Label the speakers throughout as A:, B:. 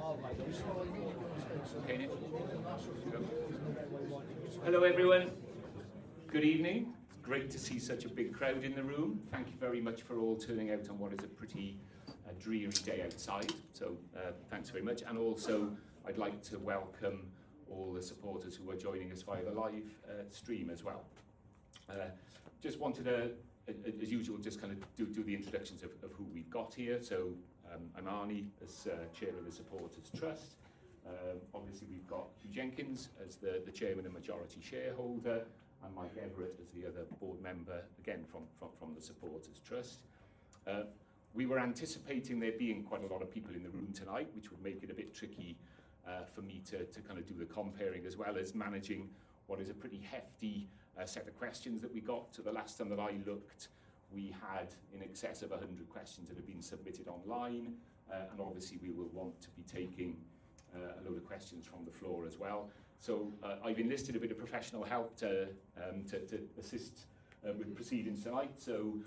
A: Okay, Nick. Hello everyone, good evening. It's great to see such a big crowd in the room. Thank you very much for all turning out on what is a pretty dreary day outside, so thanks very much. And also I'd like to welcome all the supporters who are joining us via the live stream as well. Just wanted to, as usual, just kind of do the introductions of who we've got here. So I'm Arnie as Chair of the Supporters Trust. Obviously we've got Huw Jenkins as the Chairman and Majority Shareholder, and Mike Everett as the other board member, again from the Supporters Trust. We were anticipating there being quite a lot of people in the room tonight, which would make it a bit tricky for me to kind of do the comparing, as well as managing what is a pretty hefty set of questions that we got. So the last time that I looked, we had in excess of 100 questions that have been submitted online, and obviously we will want to be taking a load of questions from the floor as well. So I've enlisted a bit of professional help to assist with proceedings tonight. So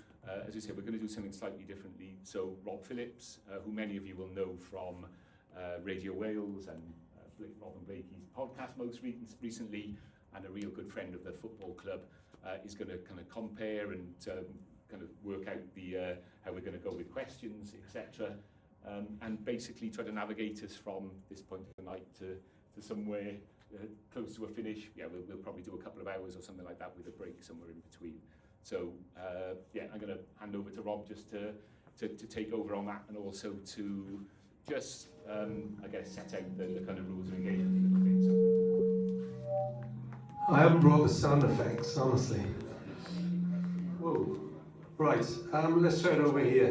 A: as I said, we're going to do something slightly differently. So Rob Phillips, who many of you will know from Radio Wales and Robin Blakey's podcast most recently, and a real good friend of the football club, is going to kind of compare and kind of work out the how we're going to go with questions, etc. And basically try to navigate us from this point of the night to somewhere close to a finish. Yeah, we'll probably do a couple of hours or something like that with a break somewhere in between. So yeah, I'm going to hand over to Rob just to take over on that, and also to just I guess set out the kind of rules of engagement a little bit. So.
B: I haven't brought the sound effects, honestly. Whoa. Right, let's try it over here.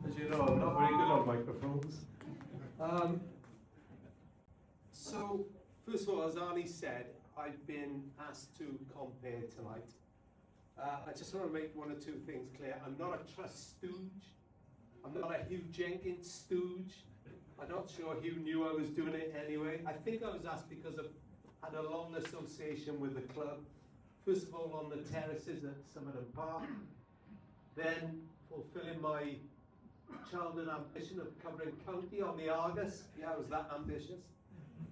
B: As you know, I'm not very good on microphones. So, first of all, as Arnie said, I've been asked to compare tonight. I just want to make one or two things clear. I'm not a trust stooge. I'm not a Huw Jenkins stooge. I'm not sure Huw knew I was doing it anyway. I think I was asked because I had a long association with the club. First of all, on the terraces at Somerton Park. Then fulfilling my childhood ambition of covering county on the Argus. Yeah, I was that ambitious.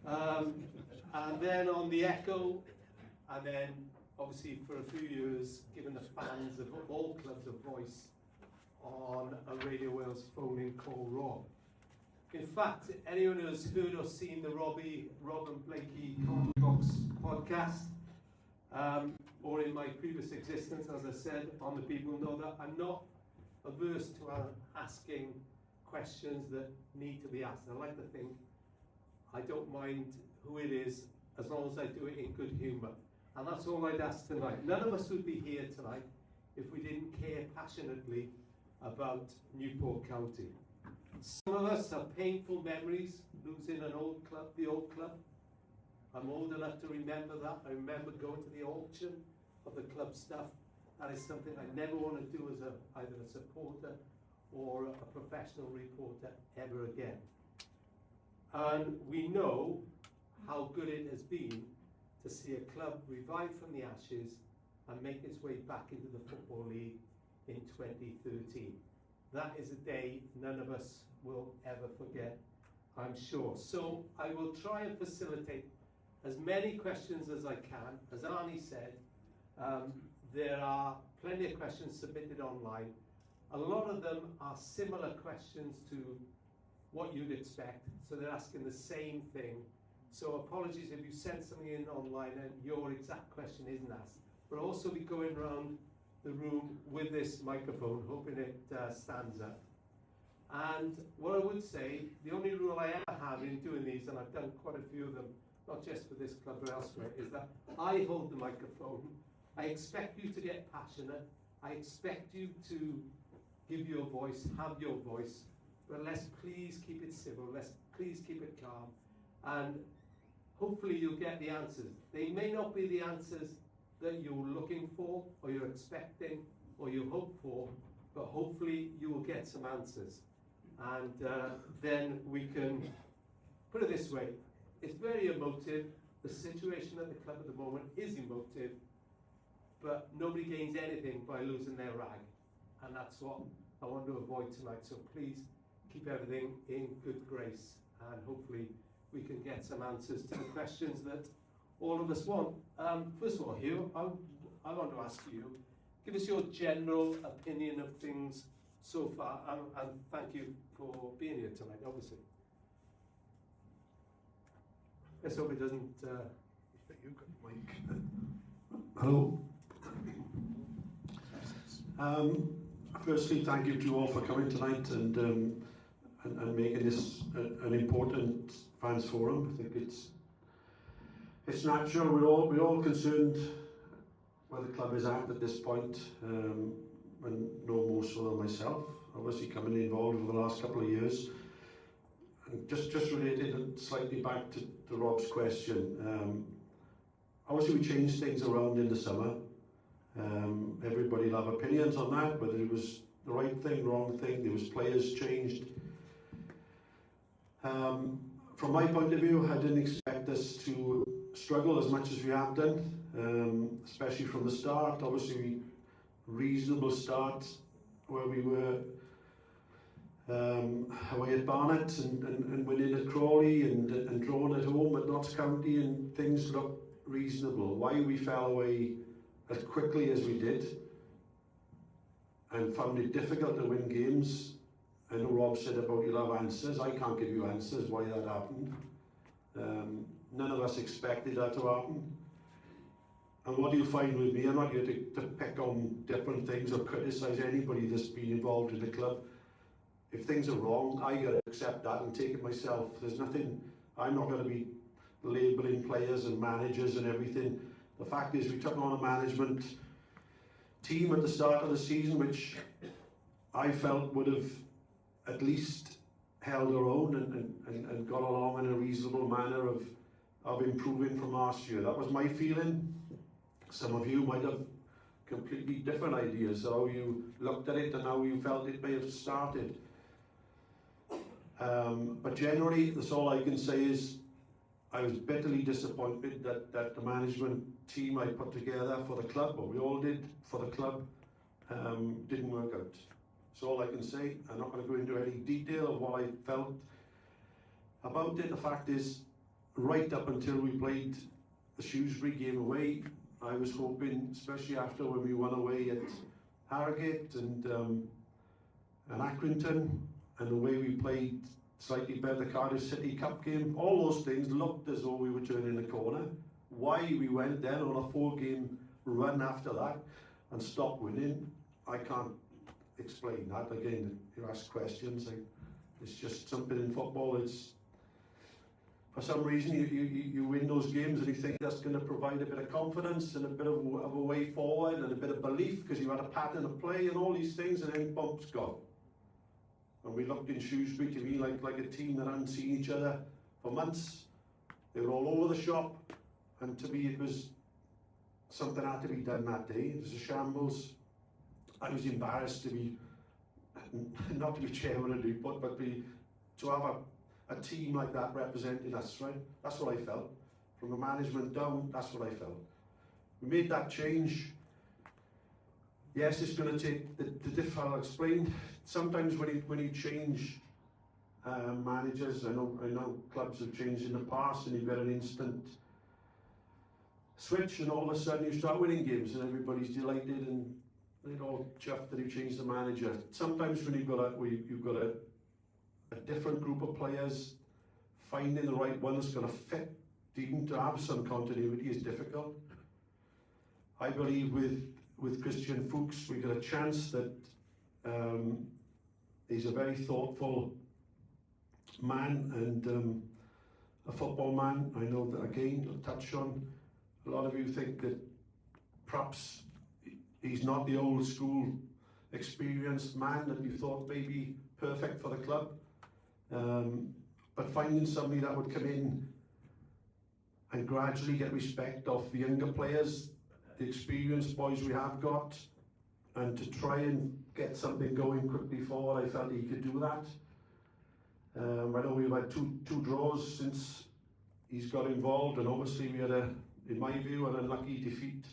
B: And then on the Echo, and then obviously for a few years giving the fans of all clubs a voice on a Radio Wales phone-in call Rob. In fact, anyone who has heard or seen the Robin Blakey Box podcast, or in my previous existence, as I said, on the people know that I'm not averse to asking questions that need to be asked. I like to think I don't mind who it is, as long as I do it in good humour. And that's all I'd ask tonight. None of us would be here tonight if we didn't care passionately about Newport County. Some of us have painful memories losing an old club, the old club. I'm old enough to remember that. I remember going to the auction of the club stuff. That is something I never want to do as either a supporter or a professional reporter ever again. And we know how good it has been to see a club revive from the ashes and make its way back into the Football League in 2013. That is a day none of us will ever forget, I'm sure. So I will try and facilitate as many questions as I can. As Arnie said, there are plenty of questions submitted online. A lot of them are similar questions to what you'd expect, so they're asking the same thing. So apologies if you sent something in online and your exact question isn't asked. We'll also be going around the room with this microphone, hoping it stands up. And what I would say, the only rule I ever have in doing these, and I've done quite a few of them, not just for this club but elsewhere, is that I hold the microphone. I expect you to get passionate. I expect you to give your voice, have your voice, but let's please keep it civil, let's please keep it calm, and hopefully you'll get the answers. They may not be the answers that you're looking for, or you're expecting, or you hope for, but hopefully you will get some answers. And then we can put it this way, it's very emotive. The situation at the club at the moment is emotive, but nobody gains anything by losing their rag, and that's what I want to avoid tonight. So please keep everything in good grace, and hopefully we can get some answers to the questions that all of us want. First of all, Huw, I want to ask you, give us your general opinion of things so far, and thank you for being here tonight, obviously. Let's hope it doesn't...
C: You've got the mic. Hello. Firstly, thank you to all for coming tonight and making this an important fans forum. I think it's natural. We're all concerned where the club is at this point, and no more so than myself. Obviously, coming involved over the last couple of years, and just related slightly back to Rob's question. Obviously, we changed things around in the summer. Everybody will have opinions on that, whether it was the right thing, wrong thing. There was players changed. From my point of view, I didn't expect us to struggle as much as we have done, especially from the start. Obviously, reasonable start where we were away at Barnet and winning at Crawley and drawing at home at Notts County, and things looked reasonable. Why we fell away as quickly as we did and found it difficult to win games. I know Rob said about you'll have answers. I can't give you answers why that happened. None of us expected that to happen. And what do you find with me? I'm not here to pick on different things or criticise anybody that's been involved in the club. If things are wrong, I got to accept that and take it myself. There's nothing, I'm not going to be labelling players and managers and everything. The fact is we took on a management team at the start of the season which I felt would have at least held their own and got along in a reasonable manner of improving from last year. That was my feeling. Some of you might have completely different ideas, how you looked at it and how you felt it may have started. But generally, that's all I can say is I was bitterly disappointed that the management team I put together for the club, or we all did for the club, didn't work out. That's all I can say. I'm not going to go into any detail of what I felt about it. The fact is, right up until we played the Shrewsbury game away, I was hoping, especially after when we won away at Harrogate and Accrington, and the way we played slightly better the Cardiff City Cup game, all those things looked as though we were turning the corner. Why we went then on a 4-game run after that and stopped winning, I can't explain that. Again, you ask questions, it's just something in football. It's for some reason you win those games and you think that's going to provide a bit of confidence and a bit of a way forward and a bit of belief because you had a pattern of play and all these things, and then bumps go. And we looked in Shrewsbury to me like a team that hadn't seen each other for months. They were all over the shop, and to me it was something had to be done that day. It was a shambles. I was embarrassed to be, not to be chairman of Newport, but to have a team like that representing us, right? That's what I felt. From the management down, that's what I felt. We made that change. Yes, it's going to take the I'll explain. Sometimes when you change managers, I know clubs have changed in the past, and you get an instant switch, and all of a sudden you start winning games, and everybody's delighted, and they're all chuffed that you changed the manager. Sometimes when you've got a different group of players, finding the right one that's going to fit, even to have some continuity, is difficult. I believe with Christian Fuchs, we got a chance that he's a very thoughtful man and a football man. I know that, again, I'll touch on, a lot of you think that perhaps he's not the old school experienced man that you thought may be perfect for the club. But finding somebody that would come in and gradually get respect of the younger players, the experienced boys we have got, and to try and get something going quickly forward, I felt he could do that. I know we've had two draws since he's got involved, and obviously we had in my view, an unlucky defeat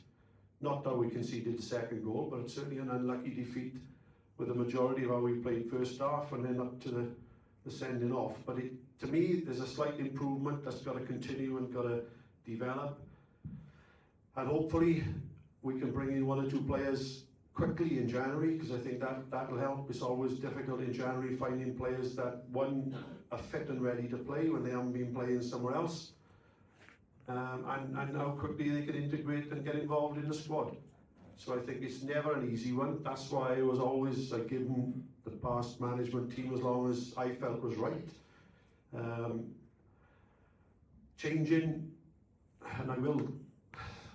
C: Not that we conceded the second goal, but it's certainly an unlucky defeat with the majority of how we played first half and then up to the sending off. But to me, there's a slight improvement that's got to continue and got to develop. And hopefully we can bring in 1 or 2 players quickly in January, because I think that'll help. It's always difficult in January finding players that, one, are fit and ready to play when they haven't been playing somewhere else, and how quickly they can integrate and get involved in the squad. So I think it's never an easy one. That's why I was always given the past management team as long as I felt was right. Changing, and I will,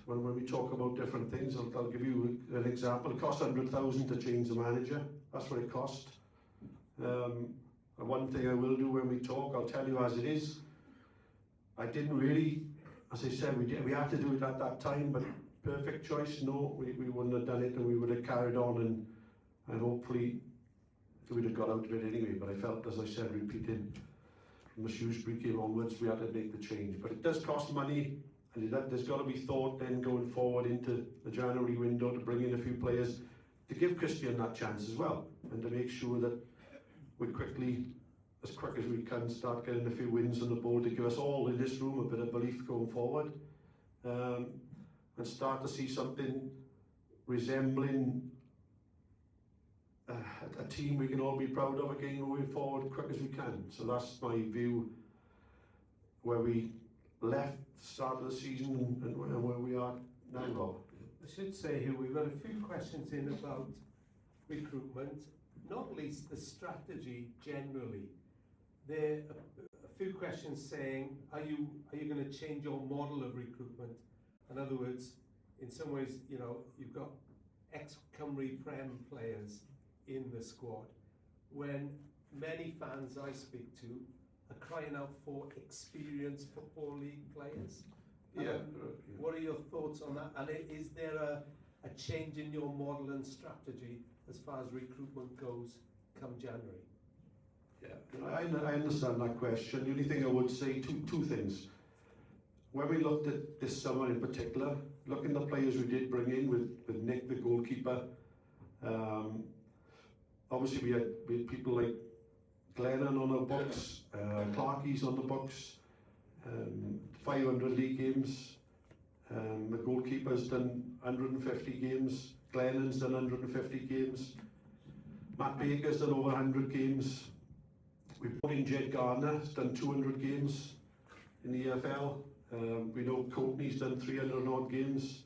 C: when we talk about different things, I'll give you an example. It cost 100,000 to change the manager. That's what it cost. One thing I will do when we talk, I'll tell you as it is. I didn't really, as I said, we had to do it at that time, but perfect choice? No, we wouldn't have done it, and we would have carried on, and hopefully we'd have got out of it anyway. But I felt, as I said, repeating from the Shrewsbury game onwards, we had to make the change. But it does cost money, and there's got to be thought then going forward into the January window to bring in a few players to give Christian that chance as well, and to make sure that we quickly, as quick as we can, start getting a few wins on the board to give us all in this room a bit of belief going forward, and start to see something resembling a team we can all be proud of again moving forward quick as we can. So that's my view where we left the start of the season and where we are now, Rob.
B: I should say here, we've got a few questions in about recruitment, not least the strategy generally. There are a few questions saying, are you going to change your model of recruitment? In other words, in some ways, you've got ex-Cymru Prem players in the squad, when many fans I speak to are crying out for experienced Football League players.
C: Yeah.
B: What are your thoughts on that? And is there a change in your model and strategy as far as recruitment goes come January?
C: Yeah, I understand that question. The only thing I would say, two things. When we looked at this summer in particular, looking at the players we did bring in with Nick, the goalkeeper, obviously we had people like Glennon on our books, Clarkey's on the books, 500 league games. The goalkeeper's done 150 games. Glennon's done 150 games. Matt Baker's done over 100 games. We brought in Jed Gardner, who's done 200 games in the EFL. We know Courtney's done 300 odd games.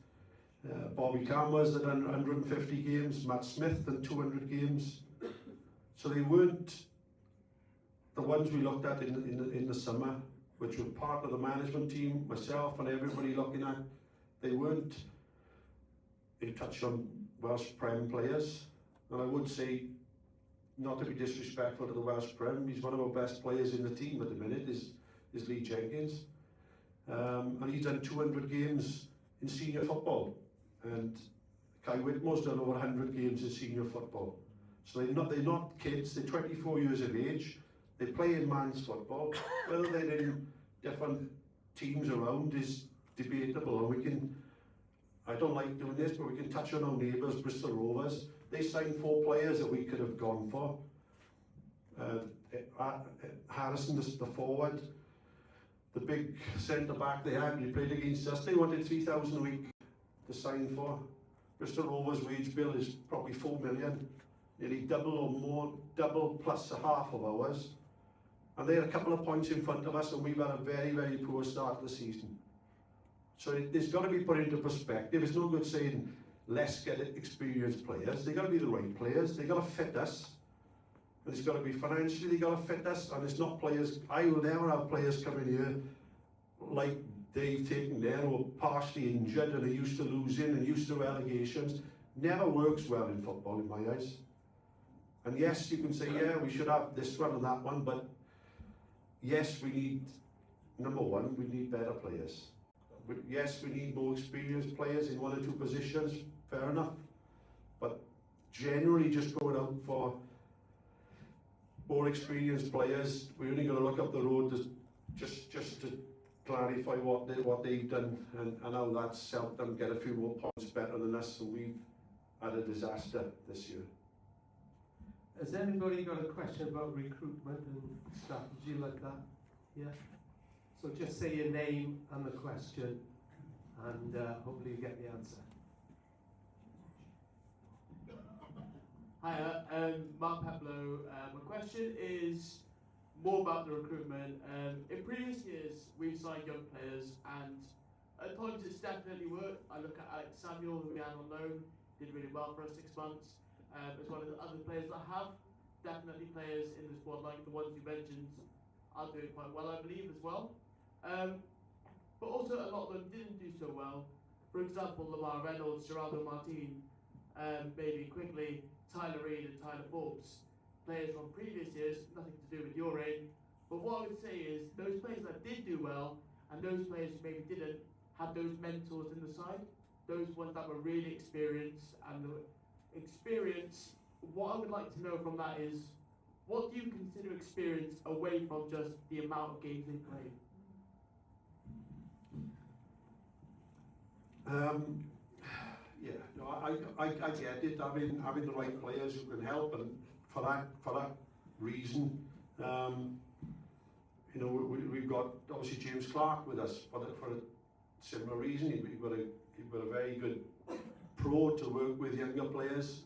C: Bobby Cameron's done 150 games. Matt Smith done 200 games. So they weren't the ones we looked at in the summer, which were part of the management team, myself and everybody looking at. They weren't. They touched on Welsh Prem players, and I would say, not to be disrespectful to the Welsh Prem, he's one of our best players in the team at the minute, is Huw Jenkins. And he's done 200 games in senior football, and Kai Whitmore's done over 100 games in senior football. So they're not kids, they're 24 years of age, they play in man's football. Whether they're in different teams around is debatable, and I don't like doing this, but we can touch on our neighbours, Bristol Rovers. They signed 4 players that we could have gone for. Harrison, the forward, the big centre-back they had, we played against us, they wanted 3,000 a week to sign for. Bristol Rovers' wage bill is probably 4 million, nearly double or more, double plus a half of ours. And they had a couple of points in front of us, and we've had a very, very poor start to the season. So it's got to be put into perspective. It's no good saying, let's get experienced players. They've got to be the right players. They've got to fit us. And it's got to be financially, they've got to fit us. And it's not players, I will never have players coming here like Dave taken there, who are partially injured and are used to losing and used to relegations. Never works well in football in my eyes. And yes, you can say, yeah, we should have this one and that one, but yes, we need, number one, we need better players. Yes, we need more experienced players in 1 or 2 positions, fair enough. But generally just going out for more experienced players, we're only going to look up the road just to clarify what they've done and how that's helped them get a few more points better than us, and we've had a disaster this year.
B: Has anybody got a question about recruitment and strategy like that? Yeah? So just say your name and the question, and hopefully you get the answer.
D: Hi, Mark Peplow. My question is more about the recruitment. In previous years, we've signed young players, and at times it's definitely worked. I look at Alex Samuel, who we had on loan, did really well for us 6 months, as well as other players that have definitely players in the squad, like the ones you mentioned, are doing quite well, I believe, as well. But also a lot of them didn't do so well. For example, Lamar Reynolds, Gerardo Martin, maybe quickly, Tyler Reid and Tyler Forbes, players from previous years, nothing to do with your aim. But what I would say is those players that did do well and those players who maybe didn't have those mentors in the side, those ones that were really experienced, and the experience, what I would like to know from that is, what do you consider experience away from just the amount of games they played?
C: Yeah, no, I get it. Having the right players who can help, and for that reason, you know, we've got obviously James Clark with us for a similar reason. We've got a very good pro to work with younger players,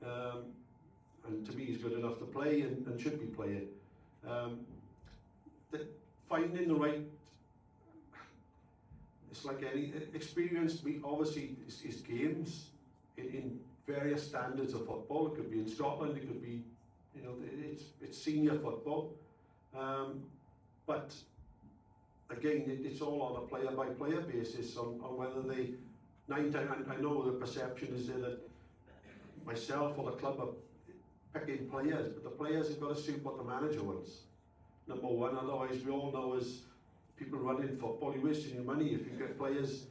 C: and to me he's good enough to play and should be playing. Finding the right, it's like any experience. Obviously, is games in various standards of football. It could be in Scotland. It could be, you know, it's senior football. But again, it's all on a player-by-player basis on whether they. 9 times, I know the perception is there that myself or the club are picking players, but the players have got to suit what the manager wants. Number one, otherwise we all know as people running football, you're wasting your money if you get players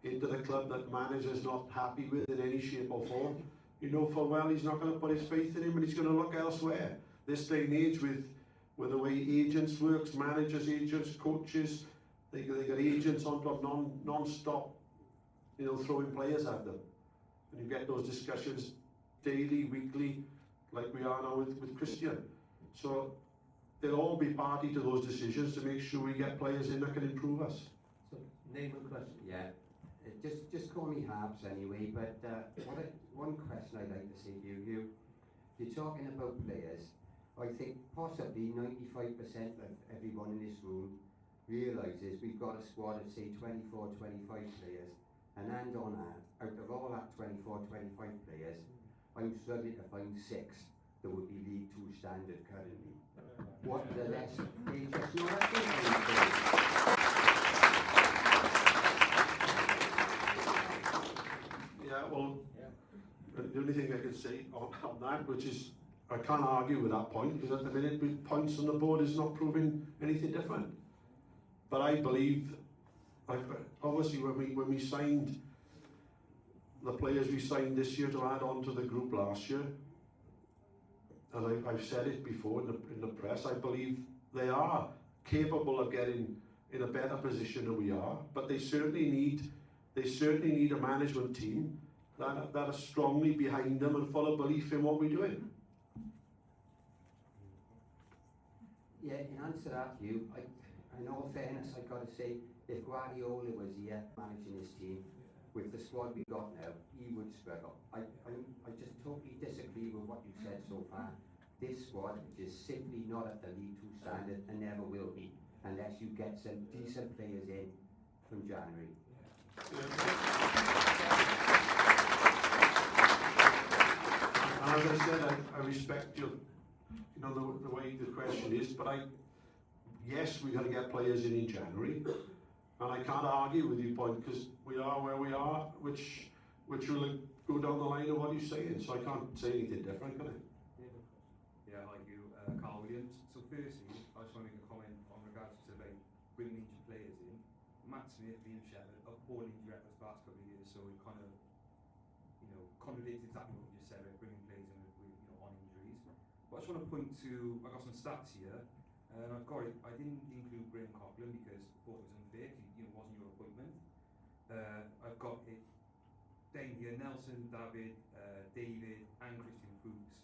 C: into the club that manager's not happy with in any shape or form. You know full well he's not going to put his faith in him, and he's going to look elsewhere. This day and age with the way agents works, managers, agents, coaches, they got agents on top non-stop, you know, throwing players at them. And you get those discussions daily, weekly, like we are now with Christian. So they'll all be party to those decisions to make sure we get players in that can improve us.
B: So name and question.
E: Yeah, just call me Habs anyway, but one question I'd like to say to you, you're talking about players. I think possibly 95% of everyone in this room realises we've got a squad of say 24, 25 players, and on that, out of all that 24, 25 players, I'm struggling to find 6 that would be League 2 standard currently. What the rest, they just not
C: Yeah, well, the only thing I can say on that, which is, I can't argue with that point, because at the minute with points on the board is not proving anything different. But I believe, obviously when we signed the players we signed this year to add on to the group last year, and I've said it before in the press, I believe they are capable of getting in a better position than we are, but they certainly need a management team that are strongly behind them and full of belief in what we're doing.
E: Yeah, in answer to that, Hugh, in all fairness, I've got to say, if Guardiola was here managing his team, with the squad we got now, he would struggle. I just totally disagree with what you've said so far. This squad is simply not at the League 2 standard and never will be, unless you get some decent players in from January.
C: And as I said, I respect your, you know, the way the question is, but yes, we've got to get players in January, and I can't argue with your point, because we are where we are, which will go down the line of what you're saying, so I can't say anything different, can I?
F: Yeah, hi Hugh, Carl Williams. So firstly, I just want to make a comment on regards to like bringing injured players in. Matt Smith being Sheffield, appalling injury records the past couple of years, so it kind of, you know, contradicts exactly what you just said about bringing players in with you know, on injuries. But I just want to point to, I got some stats here. I didn't include Graham Coughlin because I thought it was unfair because it wasn't your appointment. I've got it down here, Nelson, David, David and Christian Fuchs.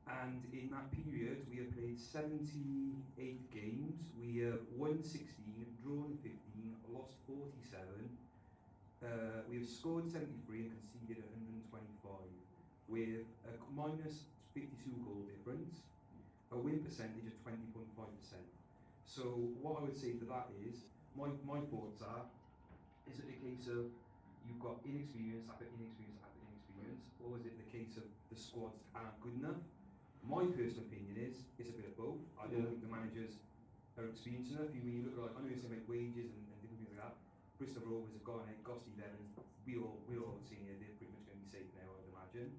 F: And in that period we have played 78 games, we have won 16, drawn 15, lost 47, we have scored 73 and conceded 125 with a minus 52 goal difference, a win percentage of 20.5%. So what I would say to that is, my thoughts are, is it a case of you've got inexperience after inexperience after inexperience, or is it the case of the squads aren't good enough? My personal opinion is, it's a bit of both. I don't think the managers are experienced enough. When you look at, I know you're saying about wages and different things like that. Bristol Rovers have gone out, Gosty Devons, we're all seeing it, they're pretty much going to be safe now, I would imagine.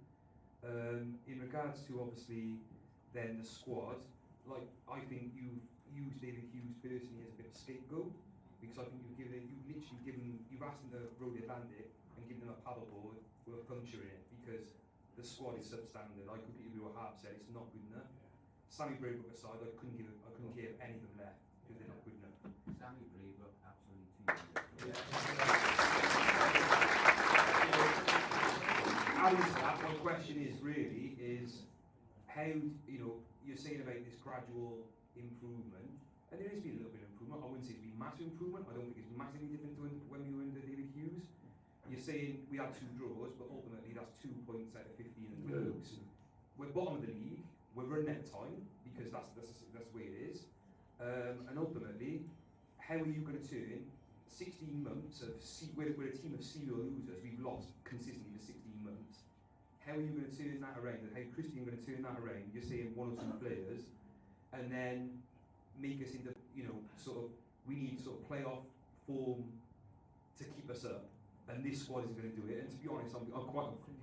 F: In regards to obviously then the squad, like I think you've used David Hughes personally as a bit of a scapegoat, because I think you've asked him to row the Atlantic and given them a paddleboard with a puncture in it, because the squad is substandard. I completely agree with what Harp said, it's not good enough. Sammy Braybrook aside, I couldn't care if any of them left because they're not good enough.
E: Sammy Braybrook, absolutely.
F: Adding to that, my question is how, you're saying about this gradual improvement, and there has been a little bit of improvement. I wouldn't say it's been massive improvement. I don't think it's massively different to when we were under David Hughes. You're saying we had 2 draws, but ultimately that's 2 points out of 15 in the books. We're bottom of the league. We're running out of time because that's the way it is. And ultimately, how are you going to turn 16 months of we're a team of serial losers. We've lost consistently for 16 months. How are you going to turn that around? And how Christian going to turn that around? You're saying 1 or 2 players, and then make us into we need sort of playoff form to keep us up. And this squad isn't going to do it. And to be honest, I'm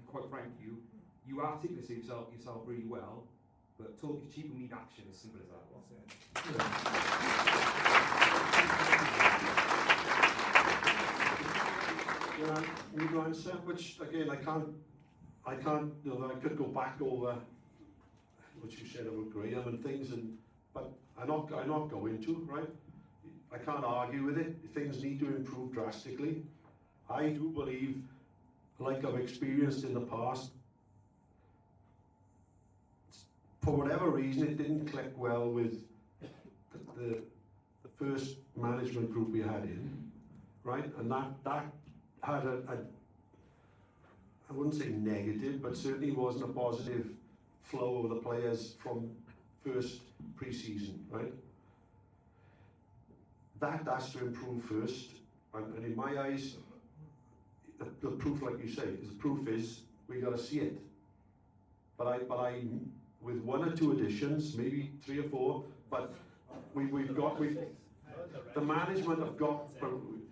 F: quite frank with you. You articulate yourself really well, but talk is cheap and we need action, as simple as that.
C: Need to answer, which again I can't. I could go back over what you said about Graham and things, but I'm not going to, right? I can't argue with it. Things need to improve drastically. I do believe, like I've experienced in the past, for whatever reason it didn't click well with the first management group we had in, right? And that had I wouldn't say negative, but certainly wasn't a positive flow of the players from first pre-season, right? That has to improve first, and in my eyes, the proof, like you say, is we got to see it. But I, with 1 or 2 additions, maybe 3 or 4, but the management have got.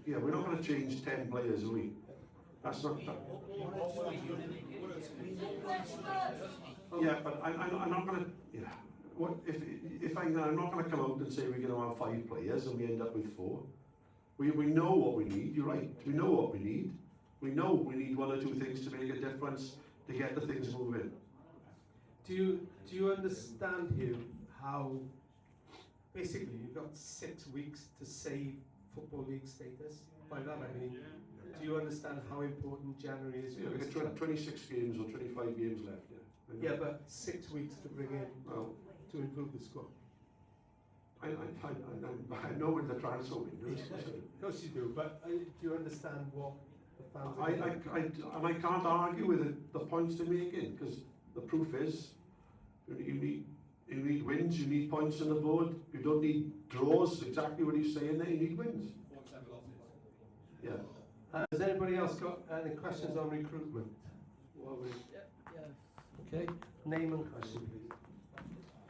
C: We're not going to change 10 players, are we? That's not. Yeah, but I'm not going to. Yeah. What if I'm not going to come out and say we're going to have 5 players and we end up with 4. We know what we need. You're right. We know what we need. We know we need 1 or 2 things to make a difference to get the things moving.
B: Do you understand, Huw, how basically you've got 6 weeks to save Football League status? By that I mean, do you understand how important January is?
C: Yeah, we got 26 games or 25 games left. Yeah.
B: Yeah, but 6 weeks to bring in to improve the squad.
C: I know when the transfer window is.
B: Of course you do, but do you understand what the fans are doing?
C: I can't argue with the points they're making, because the proof is you need wins, you need points on the board, you don't need draws, exactly what he's saying there, you need wins. Yeah.
B: Has anybody else got any questions on recruitment? Okay, name and question please.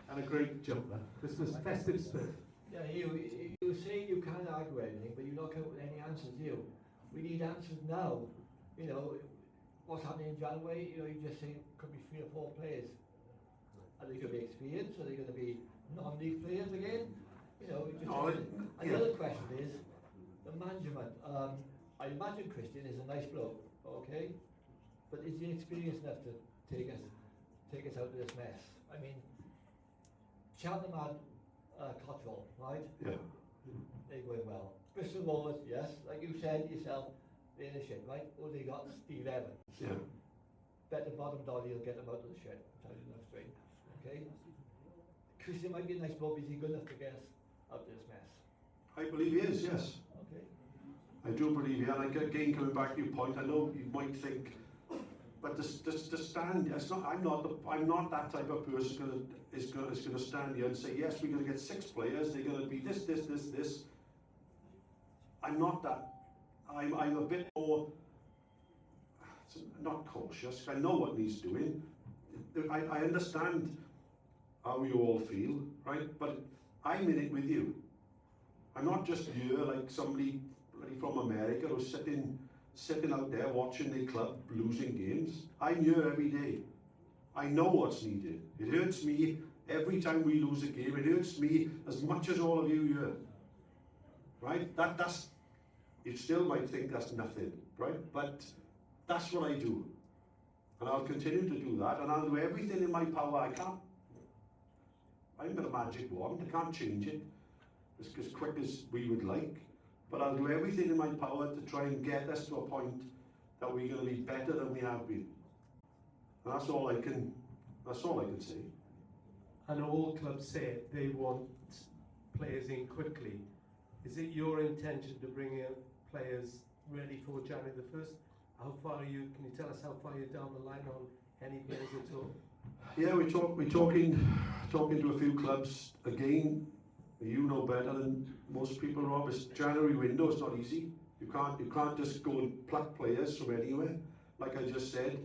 B: And a great jumper. Christmas festive spirit.
G: Yeah, you say you can't argue anything, but you're not coming up with any answers, do you? We need answers now. What's happening in January, you just say it could be 3 or 4 players. Are they going to be experienced? Are they going to be non-league players again? The other question is the management. I imagine Christian is a nice bloke, okay? But is he experienced enough to take us out of this mess? I mean, Cheltenham had Cottrell, right?
C: Yeah.
G: They're going well. Bristol Rovers, yes, like you said yourself, they're in the shit, right? Oh, they got Steve Evans.
C: Yeah.
G: Bet the bottom dollar you'll get them out of the shit. I'm telling you that straight. Okay? Christian might be a nice bloke, is he good enough to get us out of this mess?
C: I believe he is, yes.
G: Okay?
C: I do believe he is. And again, coming back to your point, I know you might think, but the stand, it's not, I'm not that type of person is going to stand here and say, yes, we're going to get 6 players, they're going to be this. I'm not that. I'm a bit more, not cautious. I know what he's doing. I understand how you all feel, right? But I'm in it with you. I'm not just here like somebody from America who's sitting out there watching their club losing games. I'm here every day. I know what's needed. It hurts me every time we lose a game. It hurts me as much as all of you here. Right? That's, you still might think that's nothing, right? But that's what I do. And I'll continue to do that, and I'll do everything in my power. I haven't got a magic wand, I can't change it as quick as we would like. But I'll do everything in my power to try and get us to a point that we're going to be better than we have been. And that's all I can say.
B: And all clubs say they want players in quickly. Is it your intention to bring in players ready for January the 1st? How far are you, can you tell us how far you're down the line on any players at all?
C: Yeah, we're talking to a few clubs again. You know better than most people, Rob. It's January window, it's not easy. You can't just go and pluck players from anywhere. Like I just said,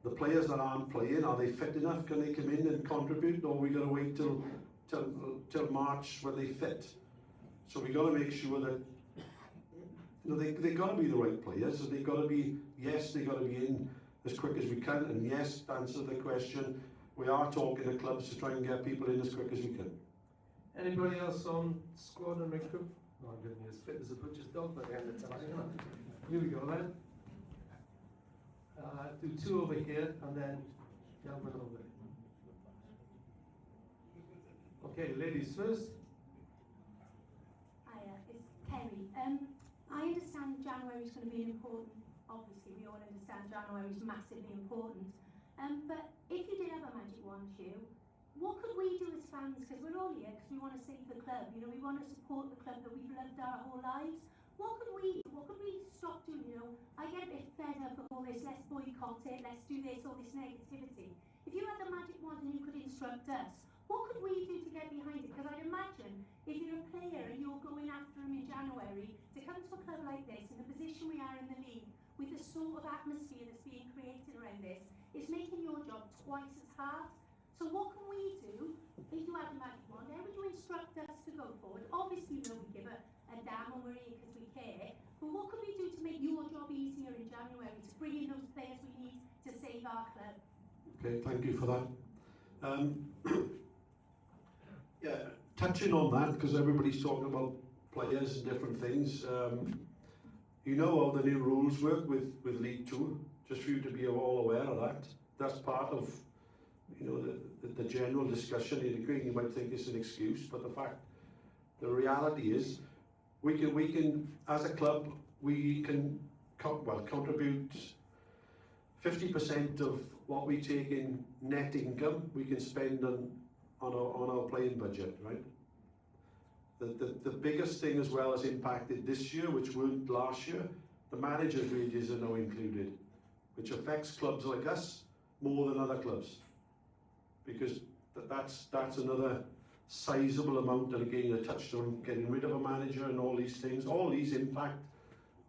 C: the players that aren't playing, are they fit enough? Can they come in and contribute, or are we going to wait till March when they fit? So we got to make sure that they got to be the right players, and they got to be in as quick as we can. And yes, to answer the question, we are talking to clubs to try and get people in as quick as we can.
B: Anybody else on squad and recruit? Oh, I'm going to be as fit as a butcher's dog by the end of the time. Here we go then. Do 2 over here and then gentlemen over there. Okay, ladies first.
H: Hiya, it's Kerry. I understand January is going to be important. Obviously, we all understand January is massively important. But if you did have a magic wand, Huw, what could we do as fans? Because we're all here because we want to save the club. You know, we want to support the club that we've loved our whole lives. What could we do? What could we stop doing? You know, I get a bit fed up of all this. Let's boycott it. Let's do this. All this negativity. If you had the magic wand and you could instruct us, what could we do to get behind it? Because I'd imagine if you're a player and you're going after him in January, to come to a club like this, in the position we are in the league, with the sort of atmosphere that's being created around this, it's making your job twice as hard. So what can we do if you had a magic wand? How would you instruct us to go forward? Obviously, we give a damn when we're here because we care. But what can we do to make your job easier in January, to bring in those players we need to save our club?
C: Okay, thank you for that. Yeah, touching on that, because everybody's talking about players and different things. You know how the new rules work with League 2, just for you to be all aware of that. That's part of, you know, the general discussion. You might think it's an excuse, but the reality is, we can as a club, we can contribute 50% of what we take in net income, we can spend on our playing budget, right? The biggest thing as well has impacted this year, which weren't last year. The managers' wages are now included, which affects clubs like us more than other clubs, because that's another sizable amount. And again, I touched on getting rid of a manager and all these things. All these impact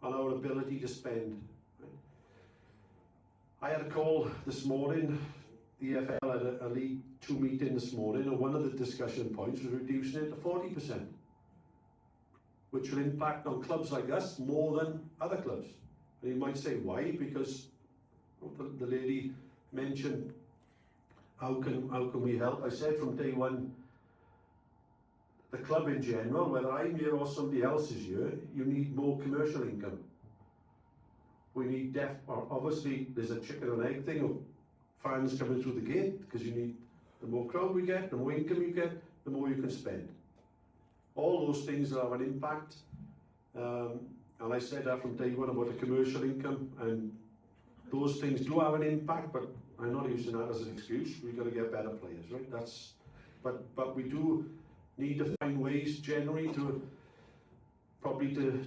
C: on our ability to spend. Right? I had a call this morning. The EFL had a League 2 meeting this morning, and one of the discussion points was reducing it to 40%, which will impact on clubs like us more than other clubs. And you might say, why? Because the lady mentioned, how can we help? I said from day one, the club in general, whether I'm here or somebody else is here, you need more commercial income. We need obviously there's a chicken and egg thing of fans coming through the gate, because you need The more crowd we get, the more income you get, the more you can spend. All those things have an impact. And I said that from day one about the commercial income, and those things do have an impact, but I'm not using that as an excuse. We've got to get better players, right? But we do need to find ways generally to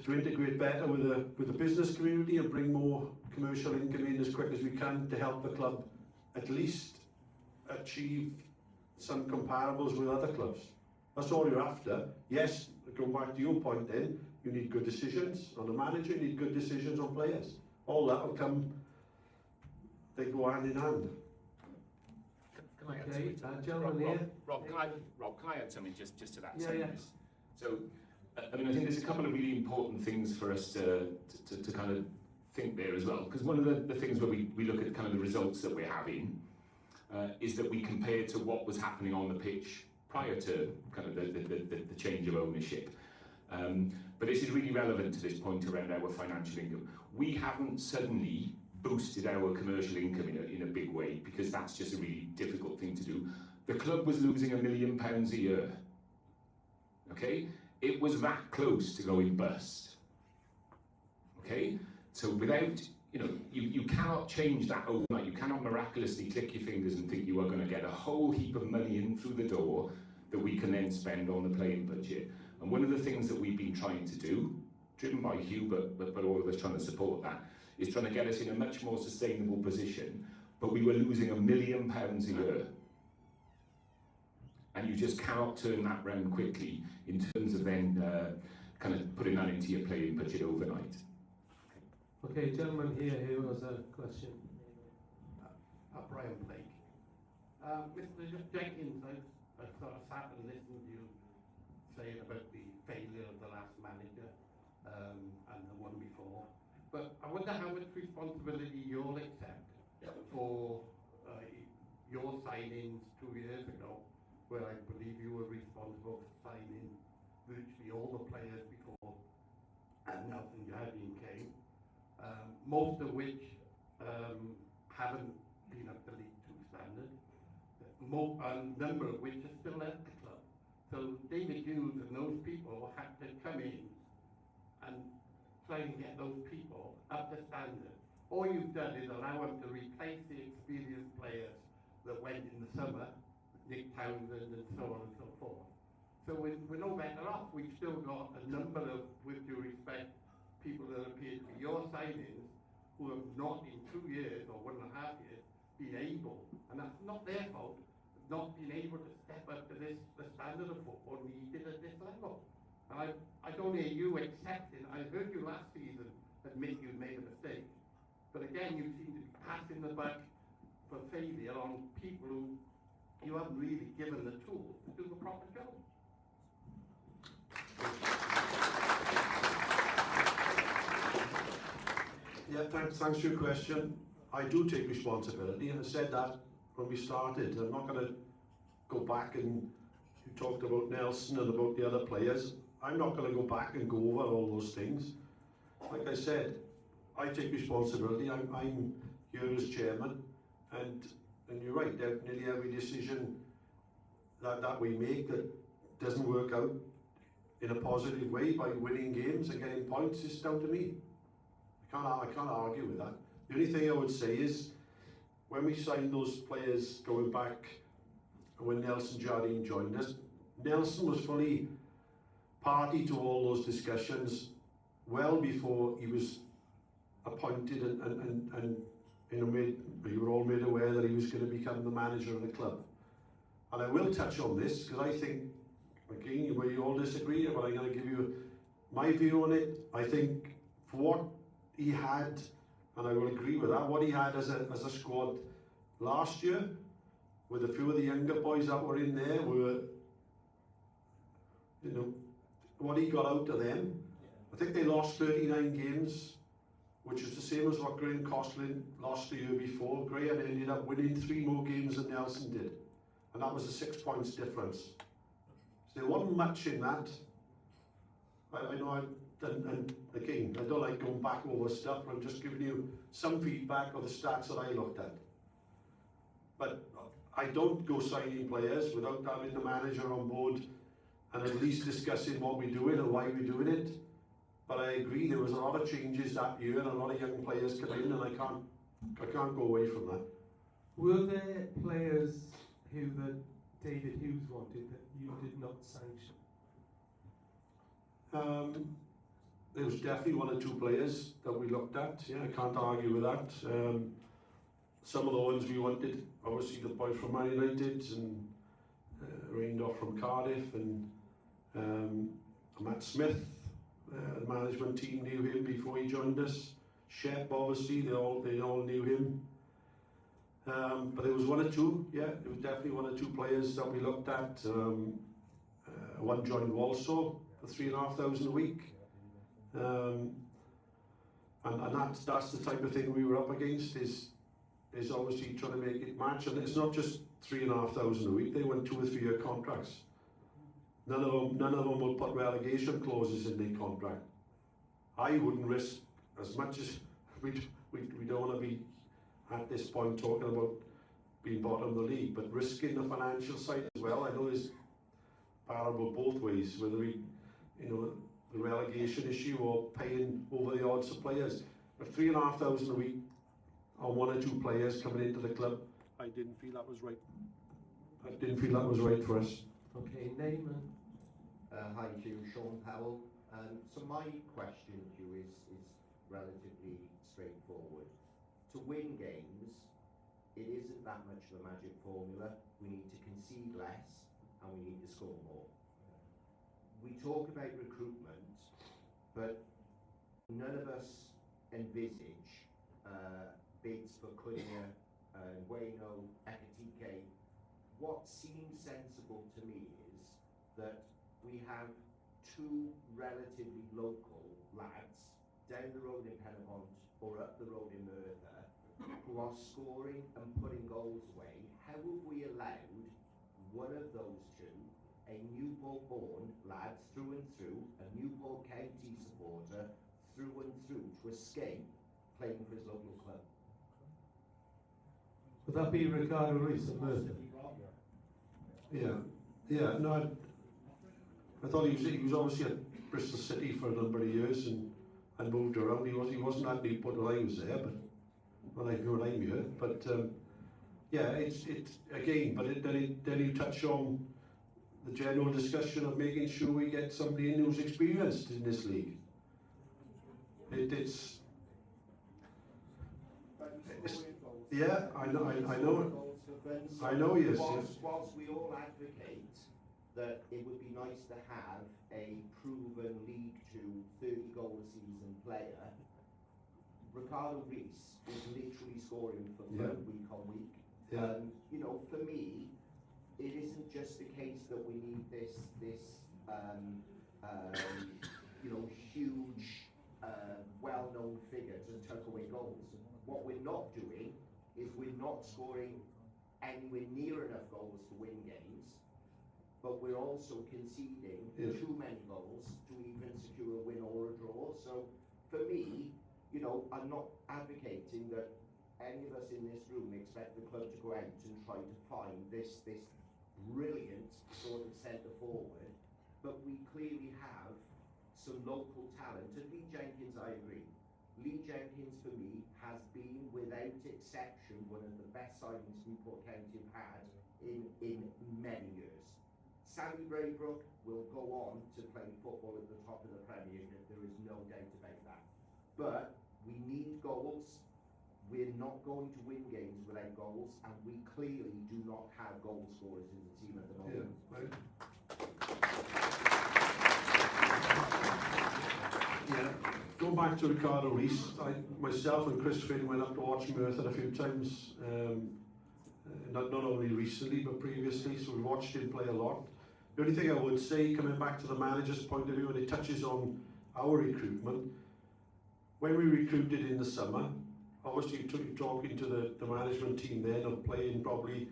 C: integrate better with the business community and bring more commercial income in as quick as we can to help the club at least achieve some comparables with other clubs. That's all you're after. Yes, going back to your point then, you need good decisions on the manager, you need good decisions on players. All that will come, they go hand in hand.
A: Can I add
B: Okay,
A: something?
B: gentleman here.
A: Rob, can I add something just to that
B: Yeah,
A: sentence? So, I mean, I think there's a couple of really important things for us to kind of think there as well. Because one of the things where we look at kind of the results that we're having is that we compare to what was happening on the pitch prior to kind of the change of ownership. But this is really relevant to this point around our financial income. We haven't suddenly boosted our commercial income in a big way, because that's just a really difficult thing to do. The club was losing £1 million a year. Okay? It was that close to going bust. Okay? So without, you cannot change that overnight. You cannot miraculously click your fingers and think you are going to get a whole heap of money in through the door that we can then spend on the playing budget. And one of the things that we've been trying to do, driven by Huw, but all of us trying to support that, is trying to get us in a much more sustainable position. But we were losing £1 million a year. And you just cannot turn that round quickly in terms of then kind of putting that into your playing budget overnight.
B: Okay, gentleman here who has a question.
I: Brian Blake. Mr. Jenkins, I sort of sat and listened to you saying about the failure of the last manager and the one before. But I wonder how much responsibility you'll accept for your signings 2 years ago, where I believe you were responsible for signing virtually all the players before Nelson Jardine came, most of which haven't been up to League 2 standard, a number of which are still at the club. So David Hughes and those people had to come in and try and get those people up to standard. All you've done is allow them to replace the experienced players that went in the summer, Nick Townsend and so on and so forth. So we're no better off. We've still got a number of, with due respect, people that appear to be your signings who have not in 2 years or 1.5 years been able, and that's not their fault, not been able to step up to the standard of football needed at this level. And I don't hear you accepting, I heard you last season admit you made a mistake, but again you seem to be passing the buck for failure on people who you haven't really given the tools to do the proper job.
C: Yeah, thanks for your question. I do take responsibility, and I said that when we started. I'm not going to go back and you talked about Nelson and about the other players. I'm not going to go back and go over all those things. Like I said, I take responsibility. I'm here as chairman, and you're right, definitely every decision that we make that doesn't work out in a positive way by winning games and getting points is down to me. I can't argue with that. The only thing I would say is, when we signed those players going back when Nelson Jardine joined us, Nelson was fully party to all those discussions well before he was appointed and we were all made aware that he was going to become the manager of the club. And I will touch on this because I think, again, where you all disagree, but I'm going to give you my view on it. I think for what he had, and I will agree with that, what he had as a squad last year, with a few of the younger boys that were in there, were, what he got out of them. I think they lost 39 games, which is the same as what Graham Costlin lost the year before. Graham ended up winning 3 more games than Nelson did, and that was a 6 points difference. So there wasn't much in that. I know, and again, I don't like going back over stuff, but I'm just giving you some feedback of the stats that I looked at. But I don't go signing players without having the manager on board and at least discussing what we're doing and why we're doing it. But I agree, there was a lot of changes that year and a lot of young players come in, and I can't go away from that.
B: Were there players who that David Hughes wanted that you did not sanction?
C: There was definitely one or two players that we looked at. Yeah, I can't argue with that. Some of the ones we wanted, obviously the boy from Man United and rained off from Cardiff, and Matt Smith, the management team knew him before he joined us. Shep, obviously, they all knew him. But there was one or two, yeah, there was definitely one or two players that we looked at. One joined Walsall for 3,500 a week. And that's the type of thing we were up against, is obviously trying to make it match. And it's not just 3,500 a week, they went 2 or 3 year contracts. None of them will put relegation clauses in their contract. I wouldn't risk, as much as we don't want to be at this point talking about being bottom of the league, but risking the financial side as well. I know there's parable both ways, whether the relegation issue or paying over the odds of players. But 3,500 a week on 1 or 2 players coming into the club, I didn't feel that was right. I didn't feel that was right for us.
B: Okay, name and...
E: Hi Huw, Sean Powell. So my question to you is relatively straightforward. To win games, it isn't that much of a magic formula. We need to concede less and we need to score more. We talk about recruitment, but none of us envisage bids for Cunha, Bueno, Ekatike. What seems sensible to me is that we have 2 relatively local lads down the road in Pennebont or up the road in Merthyr who are scoring and putting goals away. How have we allowed one of those 2, a Newport-born lad through and through, a Newport County supporter through and through, to escape playing for his local club?
B: Would that be Ricardo Reis of Merthyr?
C: Yeah, no, I thought he was obviously at Bristol City for a number of years and moved around. He wasn't at Newport when I was there, but when I'm here. But yeah, it's again. But then you touch on the general discussion of making sure we get somebody in who's experienced in this league. It's yeah, I know. Yes.
E: Whilst we all advocate that it would be nice to have a proven League 2 30-goal a season player, Ricardo Reis is literally scoring for fun week on week.
C: Yeah.
E: For me, it isn't just the case that we need this huge, well-known figure to tuck away goals. What we're not doing is we're not scoring anywhere near enough goals to win games, but we're also conceding too many goals to even secure a win or a draw. So for me, I'm not advocating that any of us in this room expect the club to go out and try to find this brilliant sort of centre forward, but we clearly have some local talent. And Lee Jenkins, I agree. Lee Jenkins, for me, has been, without exception, one of the best signings Newport County have had in many years. Sammy Braybrook will go on to play football at the top of the Premier League, there is no doubt about that. But we need goals. We're not going to win games without goals, and we clearly do not have goal scorers in the team at the moment.
C: Going back to Ricardo Reis, myself and Chris Finn went up to watch Merthyr a few times, not only recently but previously, so we watched him play a lot. The only thing I would say, coming back to the manager's point of view, and it touches on our recruitment, when we recruited in the summer, obviously talking to the management team then of playing, probably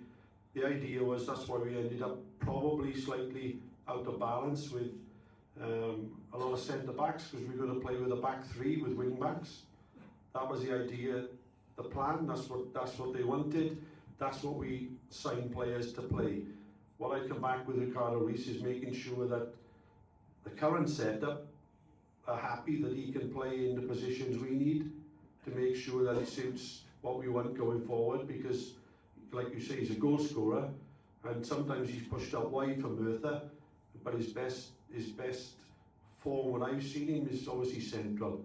C: the idea was that's why we ended up probably slightly out of balance with a lot of centre backs, because we were going to play with a back 3 with wing backs. That was the idea, the plan. That's what they wanted. that's what we sign players to play. What I come back with Ricardo Reece is making sure that the current setup are happy that he can play in the positions we need to make sure that it suits what we want going forward, because like you say, he's a goal scorer and sometimes he's pushed out wide for Merthyr, but his best form when I've seen him is obviously central.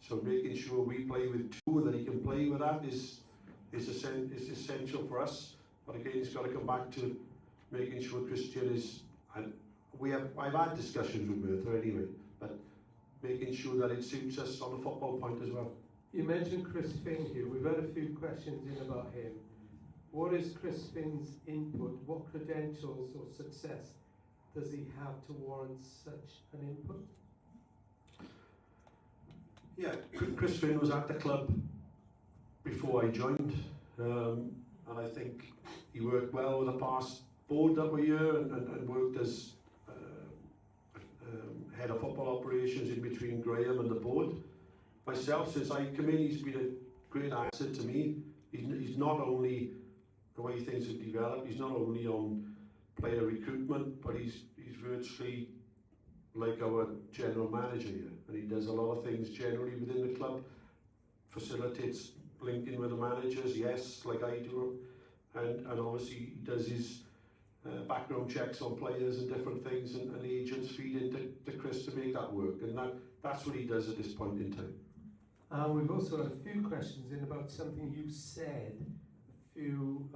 C: So making sure we play with two and that he can play with that is essential for us. But again, it's got to come back to making sure Christian is, and I've had discussions with Merthyr anyway, but making sure that it suits us on the football point as well.
B: You mentioned Chris Finn here. We've had a few questions in about him. What is Chris Finn's input? What credentials or success does he have to warrant such an input?
C: Yeah, Chris Finn was at the club before I joined, and I think he worked well with the past board that were here and worked as head of football operations in between Graham and the board. Myself, since I come in, he's been a great asset to me. He's not only, the way things have developed, he's not only on player recruitment, but he's virtually like our general manager here, and he does a lot of things generally within the club, facilitates linking with the managers, yes, like I do, and obviously he does his background checks on players and different things, and agents feed into Chris to make that work, and that's what he does at this point in time.
B: We've also had a few questions in about something you said a few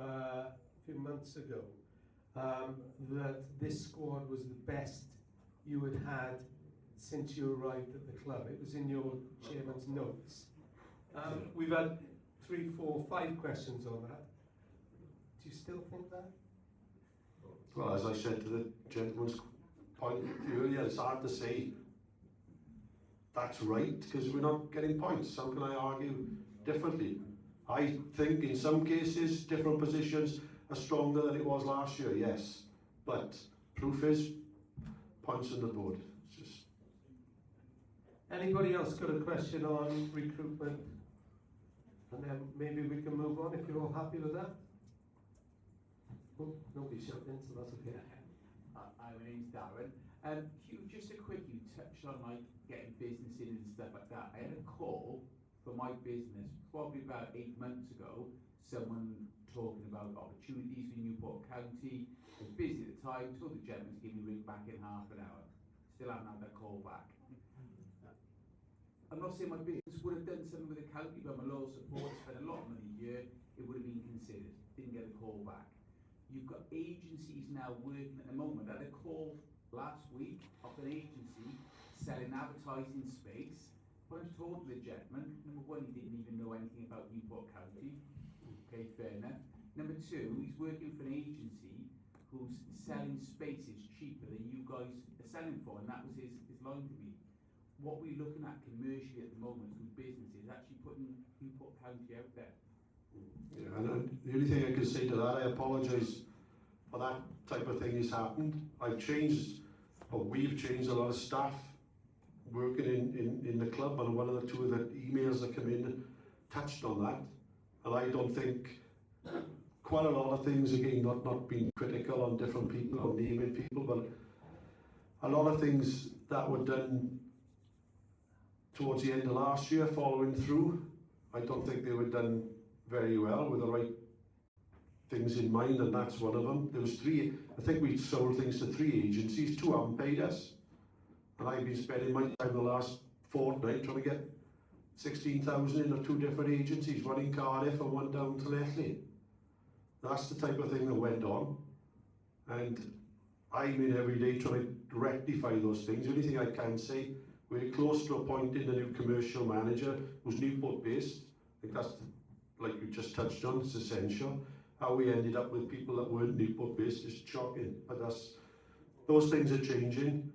B: months ago, that this squad was the best you had since you arrived at the club. It was in your chairman's notes. We've had 3, 4, 5 questions on that. Do you still think that?
C: Well, as I said to the gentleman's point earlier, it's hard to say that's right because we're not getting points. How can I argue differently? I think in some cases different positions are stronger than it was last year, yes. But proof is points on the board. It's just...
B: Anybody else got a question on recruitment? And then maybe we can move on if you're all happy with that. Oh, nobody shut in, so that's okay.
J: Hi, my name's Darren. Huw, just a quick, you touched on like getting business in and stuff like that. I had a call for my business probably about 8 months ago. Someone talking about opportunities for Newport County. I was busy at the time, told the gentleman to give me a ring back in half an hour. Still haven't had that call back. I'm not saying my business would have done something with the county, but I'm a loyal supporter, spent a lot of money a year, it would have been considered. Didn't get a call back. You've got agencies now working at the moment. I had a call last week of an agency selling advertising space. When I was talking to the gentleman, number one, he didn't even know anything about Newport County. Okay, fair enough. Number two, he's working for an agency who's selling spaces cheaper than you guys are selling for, and that was his line to me. What we're looking at commercially at the moment with businesses actually putting Newport County out there.
C: Yeah, and the only thing I can say to that, I apologise for that type of thing has happened. I've changed, or we've changed a lot of staff working in the club, and one of the two of the emails that come in touched on that. And I don't think quite a lot of things, again, not being critical on different people or naming people, but a lot of things that were done towards the end of last year following through, I don't think they were done very well with the right things in mind, and that's one of them. There was 3, I think we sold things to 3 agencies, 2 haven't paid us. And I've been spending my time the last fortnight trying to get 16,000 into 2 different agencies, one in Cardiff and one down to Lechley. That's the type of thing that went on. And I'm in every day trying to rectify those things. The only thing I can say, we're close to appointing a new commercial manager who's Newport based. I think that's, like you just touched on, it's essential. How we ended up with people that weren't Newport based is shocking, but those things are changing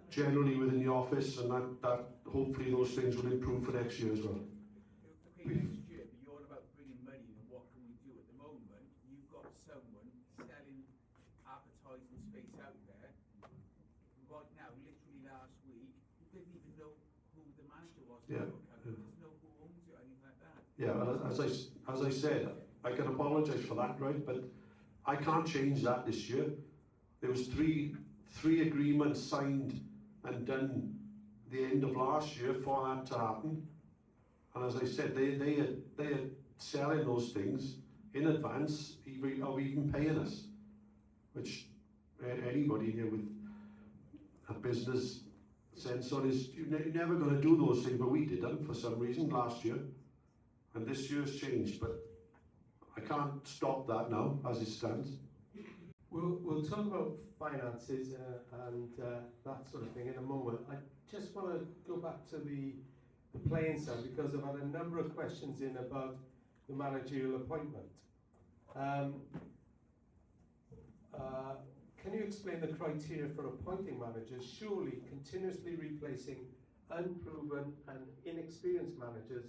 C: generally within the office, and that hopefully those things will improve for next year as well.
J: Okay, next year, but you're all about bringing money in, and what can we do at the moment? You've got someone selling advertising space out there right now, literally last week, who didn't even know who the manager was.
C: Yeah.
J: Doesn't know who owns it or anything like that.
C: Yeah, well, as I said, I can apologise for that, right? But I can't change that this year. There was three agreements signed and done the end of last year for that to happen. And as I said, they are selling those things in advance of even paying us, which anybody here with a business sense on is you're never going to do those things, but we did them for some reason last year, and this year's changed, but I can't stop that now as it stands.
B: We'll talk about finances and that sort of thing in a moment. I just want to go back to the playing side, because I've had a number of questions in about the managerial appointment. Can you explain the criteria for appointing managers? Surely continuously replacing unproven and inexperienced managers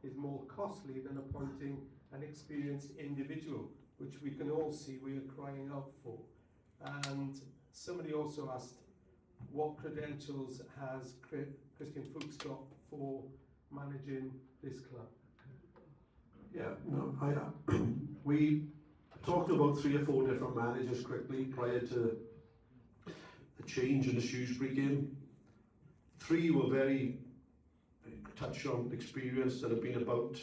B: is more costly than appointing an experienced individual, which we can all see we are crying out for. And somebody also asked, what credentials has Christian Fuchs got for managing this club?
C: Yeah, no, we talked about 3 or 4 different managers quickly prior to the change in the Shrewsbury game. 3 were very touch on experience that have been about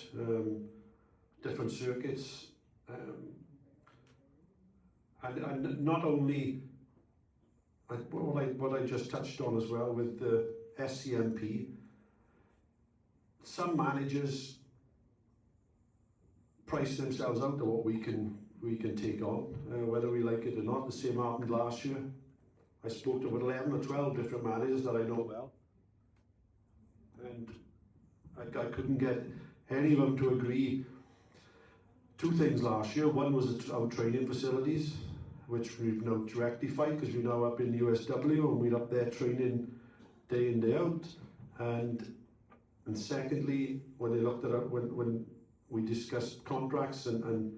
C: different circuits, and not only what I just touched on as well with the SCMP. Some managers price themselves out to what we can take on, whether we like it or not. The same happened last year. I spoke to about 11 or 12 different managers that I know well, and I couldn't get any of them to agree. 2 things last year. One was our training facilities, which we've now rectified because we're now up in USW and we're up there training day in, day out. And secondly, when they looked at it, when we discussed contracts and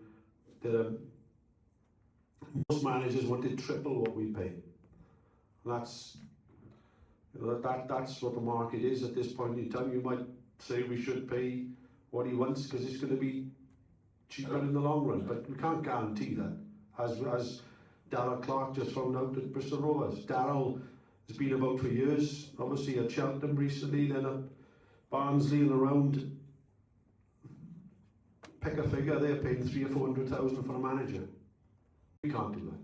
C: most managers wanted triple what we pay. And that's, that's what the market is at this point in time. You might say we should pay what he wants because it's going to be cheaper in the long run, but we can't guarantee that. As Darryl Clark just found out at Bristol Rovers. Darryl has been about for years, obviously at Cheltenham recently, then at Barnsley and around. Pick a figure, they're paying 300,000 or 400,000 for a manager. We can't do that.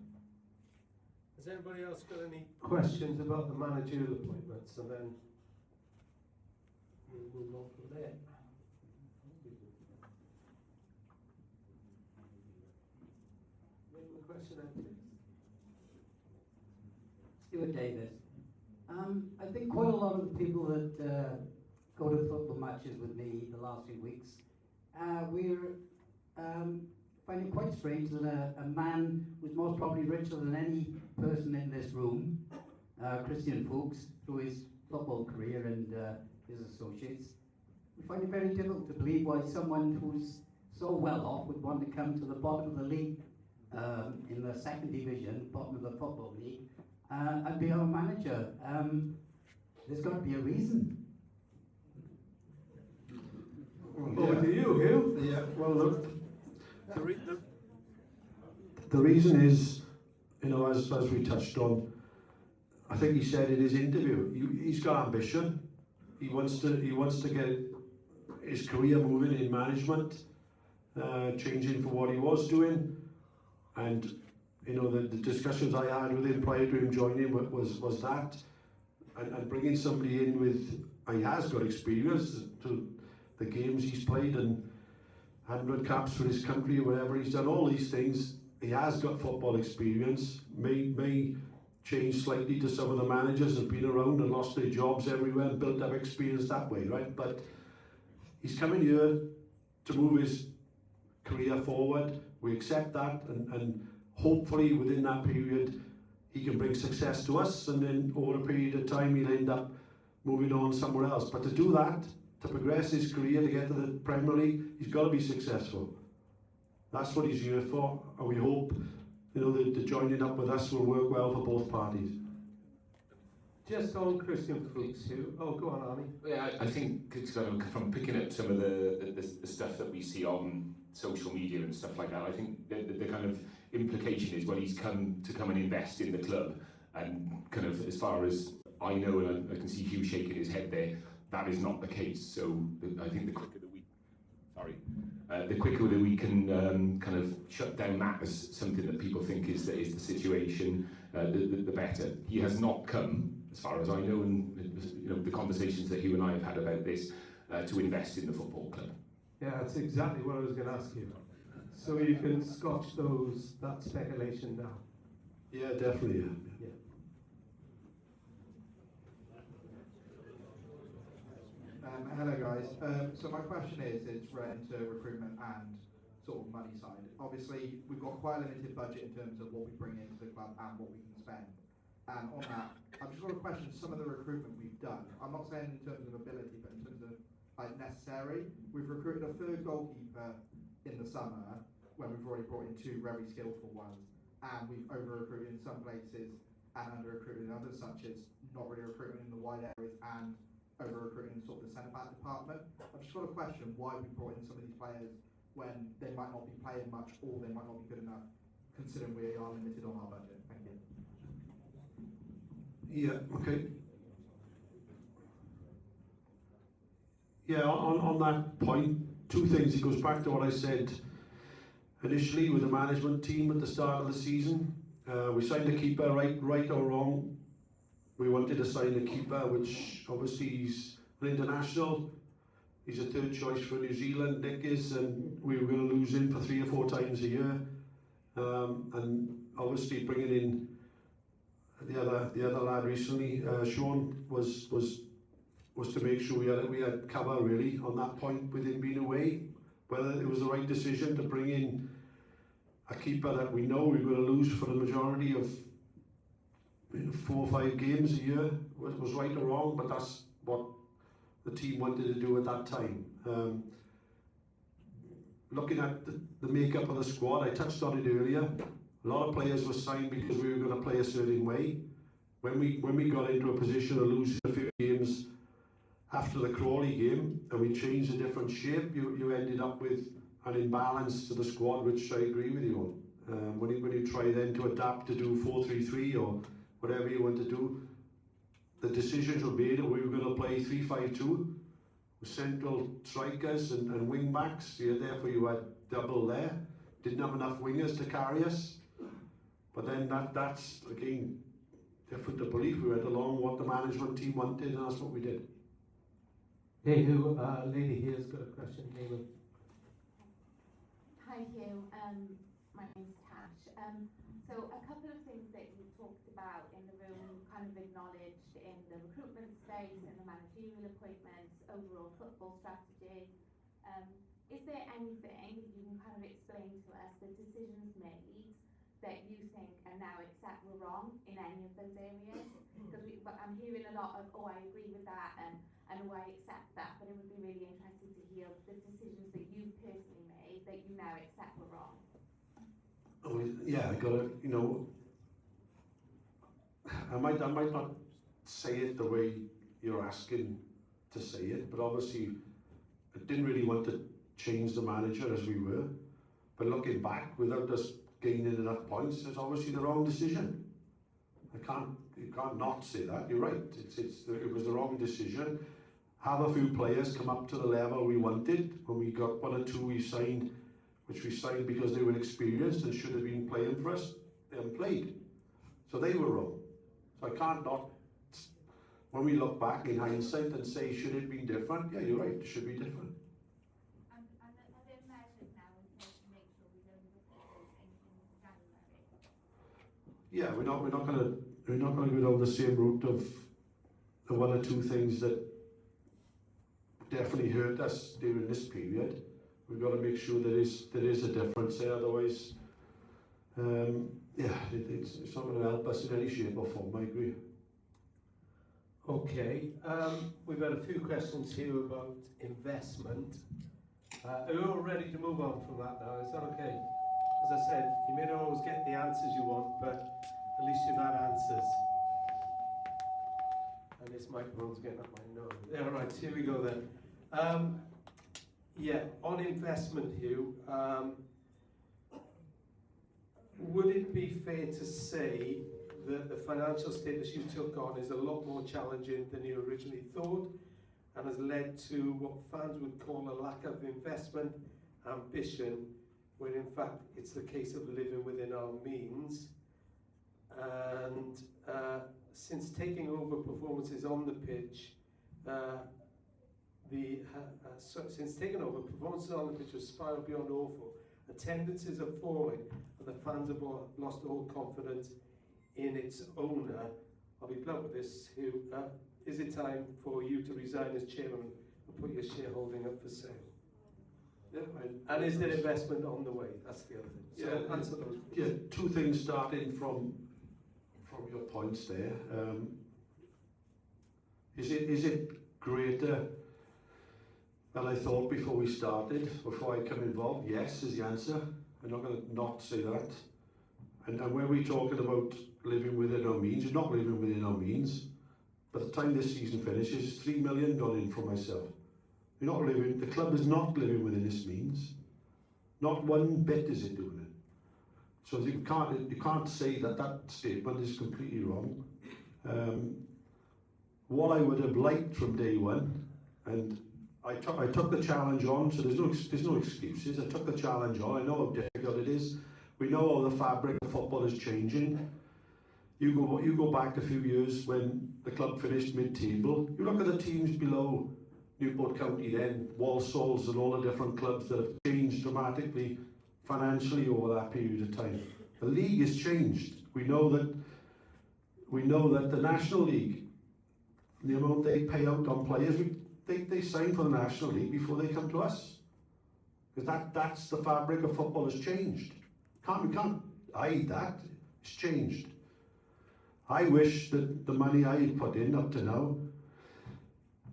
B: Has anybody else got any questions about the managerial appointments? And then we'll move on from there. Any question out there?
K: Stuart Davis. I think quite a lot of the people that go to football matches with me the last few weeks, we're finding it quite strange that a man who's most probably richer than any person in this room, Christian Fuchs, through his football career and his associates, we find it very difficult to believe why someone who's so well off would want to come to the bottom of the league, in the 2nd division, bottom of the football league, and be our manager. There's got to be a reason.
B: Over to you, Huw.
C: Yeah, well, look, the reason is, as we touched on, I think he said in his interview, he's got ambition. He wants to get his career moving in management, changing from what he was doing, and the discussions I had with him prior to him joining was that, and bringing somebody in with, he has got experience to the games he's played and 100 caps for his country, whatever he's done, all these things. He has got football experience. May change slightly to some of the managers that have been around and lost their jobs everywhere and built up experience that way, right? But he's coming here to move his career forward. We accept that, and hopefully within that period he can bring success to us, and then over a period of time he'll end up moving on somewhere else. But to do that, to progress his career, to get to the Premier League, he's got to be successful. That's what he's here for, and we hope the joining up with us will work well for both parties.
B: Just on Christian Fuchs, Huw. Oh, go on, Arnie.
A: Yeah, I think it's kind of from picking up some of the stuff that we see on social media and stuff like that. I think the kind of implication is, well, he's come and invest in the club, and kind of as far as I know, and I can see Huw shaking his head there, that is not the case. So I think the quicker that we can kind of shut down that as something that people think is the situation, the better. He has not come, as far as I know, and the conversations that Huw and I have had about this, to invest in the football club.
B: Yeah, that's exactly what I was going to ask you. So you can scotch that speculation now.
C: Yeah, definitely. Yeah.
L: Hello guys. So my question is, it's related to recruitment and sort of money side. Obviously, we've got quite a limited budget in terms of what we bring into the club and what we can spend. And on that, I've just got a question. Some of the recruitment we've done, I'm not saying in terms of ability, but in terms of like necessary. We've recruited a third goalkeeper in the summer when we've already brought in two very skillful ones, and we've over-recruited in some places and under-recruited in others, such as not really recruiting in the wide areas and over-recruiting in sort of the centre-back department. I've just got a question, why we brought in some of these players when they might not be playing much or they might not be good enough, considering we are limited on our budget. Thank you.
C: Yeah, okay. Yeah, on that point, two things. It goes back to what I said initially with the management team at the start of the season. We signed a keeper, right or wrong. We wanted to sign a keeper, which obviously he's an international. He's a third choice for New Zealand, Nick is, and we were going to lose him for 3 or 4 times a year. And obviously bringing in the other lad recently, Sean, was to make sure we had cover really on that point with him being away. Whether it was the right decision to bring in a keeper that we know we're going to lose for the majority of 4 or 5 games a year was right or wrong, but that's what the team wanted to do at that time. Looking at the makeup of the squad, I touched on it earlier. A lot of players were signed because we were going to play a certain way. When we got into a position of losing a few games after the Crawley game and we changed a different shape, you ended up with an imbalance to the squad, which I agree with you on. When you try then to adapt to do 4-3-3 or whatever you want to do, the decisions were made that we were going to play 3-5-2 with central strikers and wing backs. Therefore you had double there. Didn't have enough wingers to carry us. But then that's again different to belief. We went along what the management team wanted, and that's what we did.
B: Hey, Huw, lady here's got a question. David.
M: Hi, Huw. My name's Tash. So a couple of things that you talked about in the room, kind of acknowledged in the recruitment space, in the managerial appointments, overall football strategy. Is there anything you can kind of explain to us, the decisions made that you think and now accept were wrong in any of those areas? Because I'm hearing a lot of, oh, I agree with that, and oh, I accept that, but it would be really interesting to hear the decisions that you've personally made that you now accept were wrong.
C: Oh, yeah, I got to, I might not say it the way you're asking to say it, but obviously I didn't really want to change the manager as we were. But looking back, without us gaining enough points, it's obviously the wrong decision. You can't not say that. You're right. It was the wrong decision. Have a few players come up to the level we wanted when we got 1 or 2 we signed, which we signed because they were experienced and should have been playing for us. They haven't played. So they were wrong. So I can't not, when we look back in hindsight and say, should it have been different? Yeah, you're right, it should be different.
M: And are there measures now in place to make sure we don't repeat those things in January?
C: Yeah, we're not gonna go down the same route of the 1 or 2 things that definitely hurt us during this period. We've got to make sure there is a difference there, otherwise, it's not going to help us in any shape or form, I agree.
B: Okay, we've had a few questions here about investment. Are you all ready to move on from that now? Is that okay? As I said, you may not always get the answers you want, but at least you've had answers. microphone's getting up my nose. Yeah, right, here we go then. Yeah, on investment, Huw, would it be fair to say that the financial status you took on is a lot more challenging than you originally thought and has led to what fans would call a lack of investment ambition, when in fact it's the case of living within our means? And since taking over performances on the pitch, since taking over, performances on the pitch have spiraled beyond awful. Attendances are falling, and the fans have lost all confidence in its owner. I'll be blunt with this, Huw. Is it time for you to resign as chairman and put your shareholding up for sale?
C: Yeah,
B: And is there investment on the way? That's the other thing. So answer those.
C: Yeah, two things starting from your points there. Is it greater than I thought before we started, before I come involved? Yes, is the answer. I'm not going to not say that. And when we're talking about living within our means, you're not living within our means. By the time this season finishes, 3 million gone in for myself. You're not living, the club is not living within its means. Not one bit is it doing it. So you can't say that statement is completely wrong. What I would have liked from day one, and I took the challenge on, so there's no excuses. I took the challenge on. I know how difficult it is. We know how the fabric of football is changing. You go back a few years when the club finished mid-table. You look at the teams below Newport County then, Walsall's and all the different clubs that have changed dramatically financially over that period of time. The league has changed. We know that the National League, the amount they pay out on players, they sign for the National League before they come to us. Because that's the fabric of football has changed. We can't hide that. It's changed. I wish that the money I had put in up to now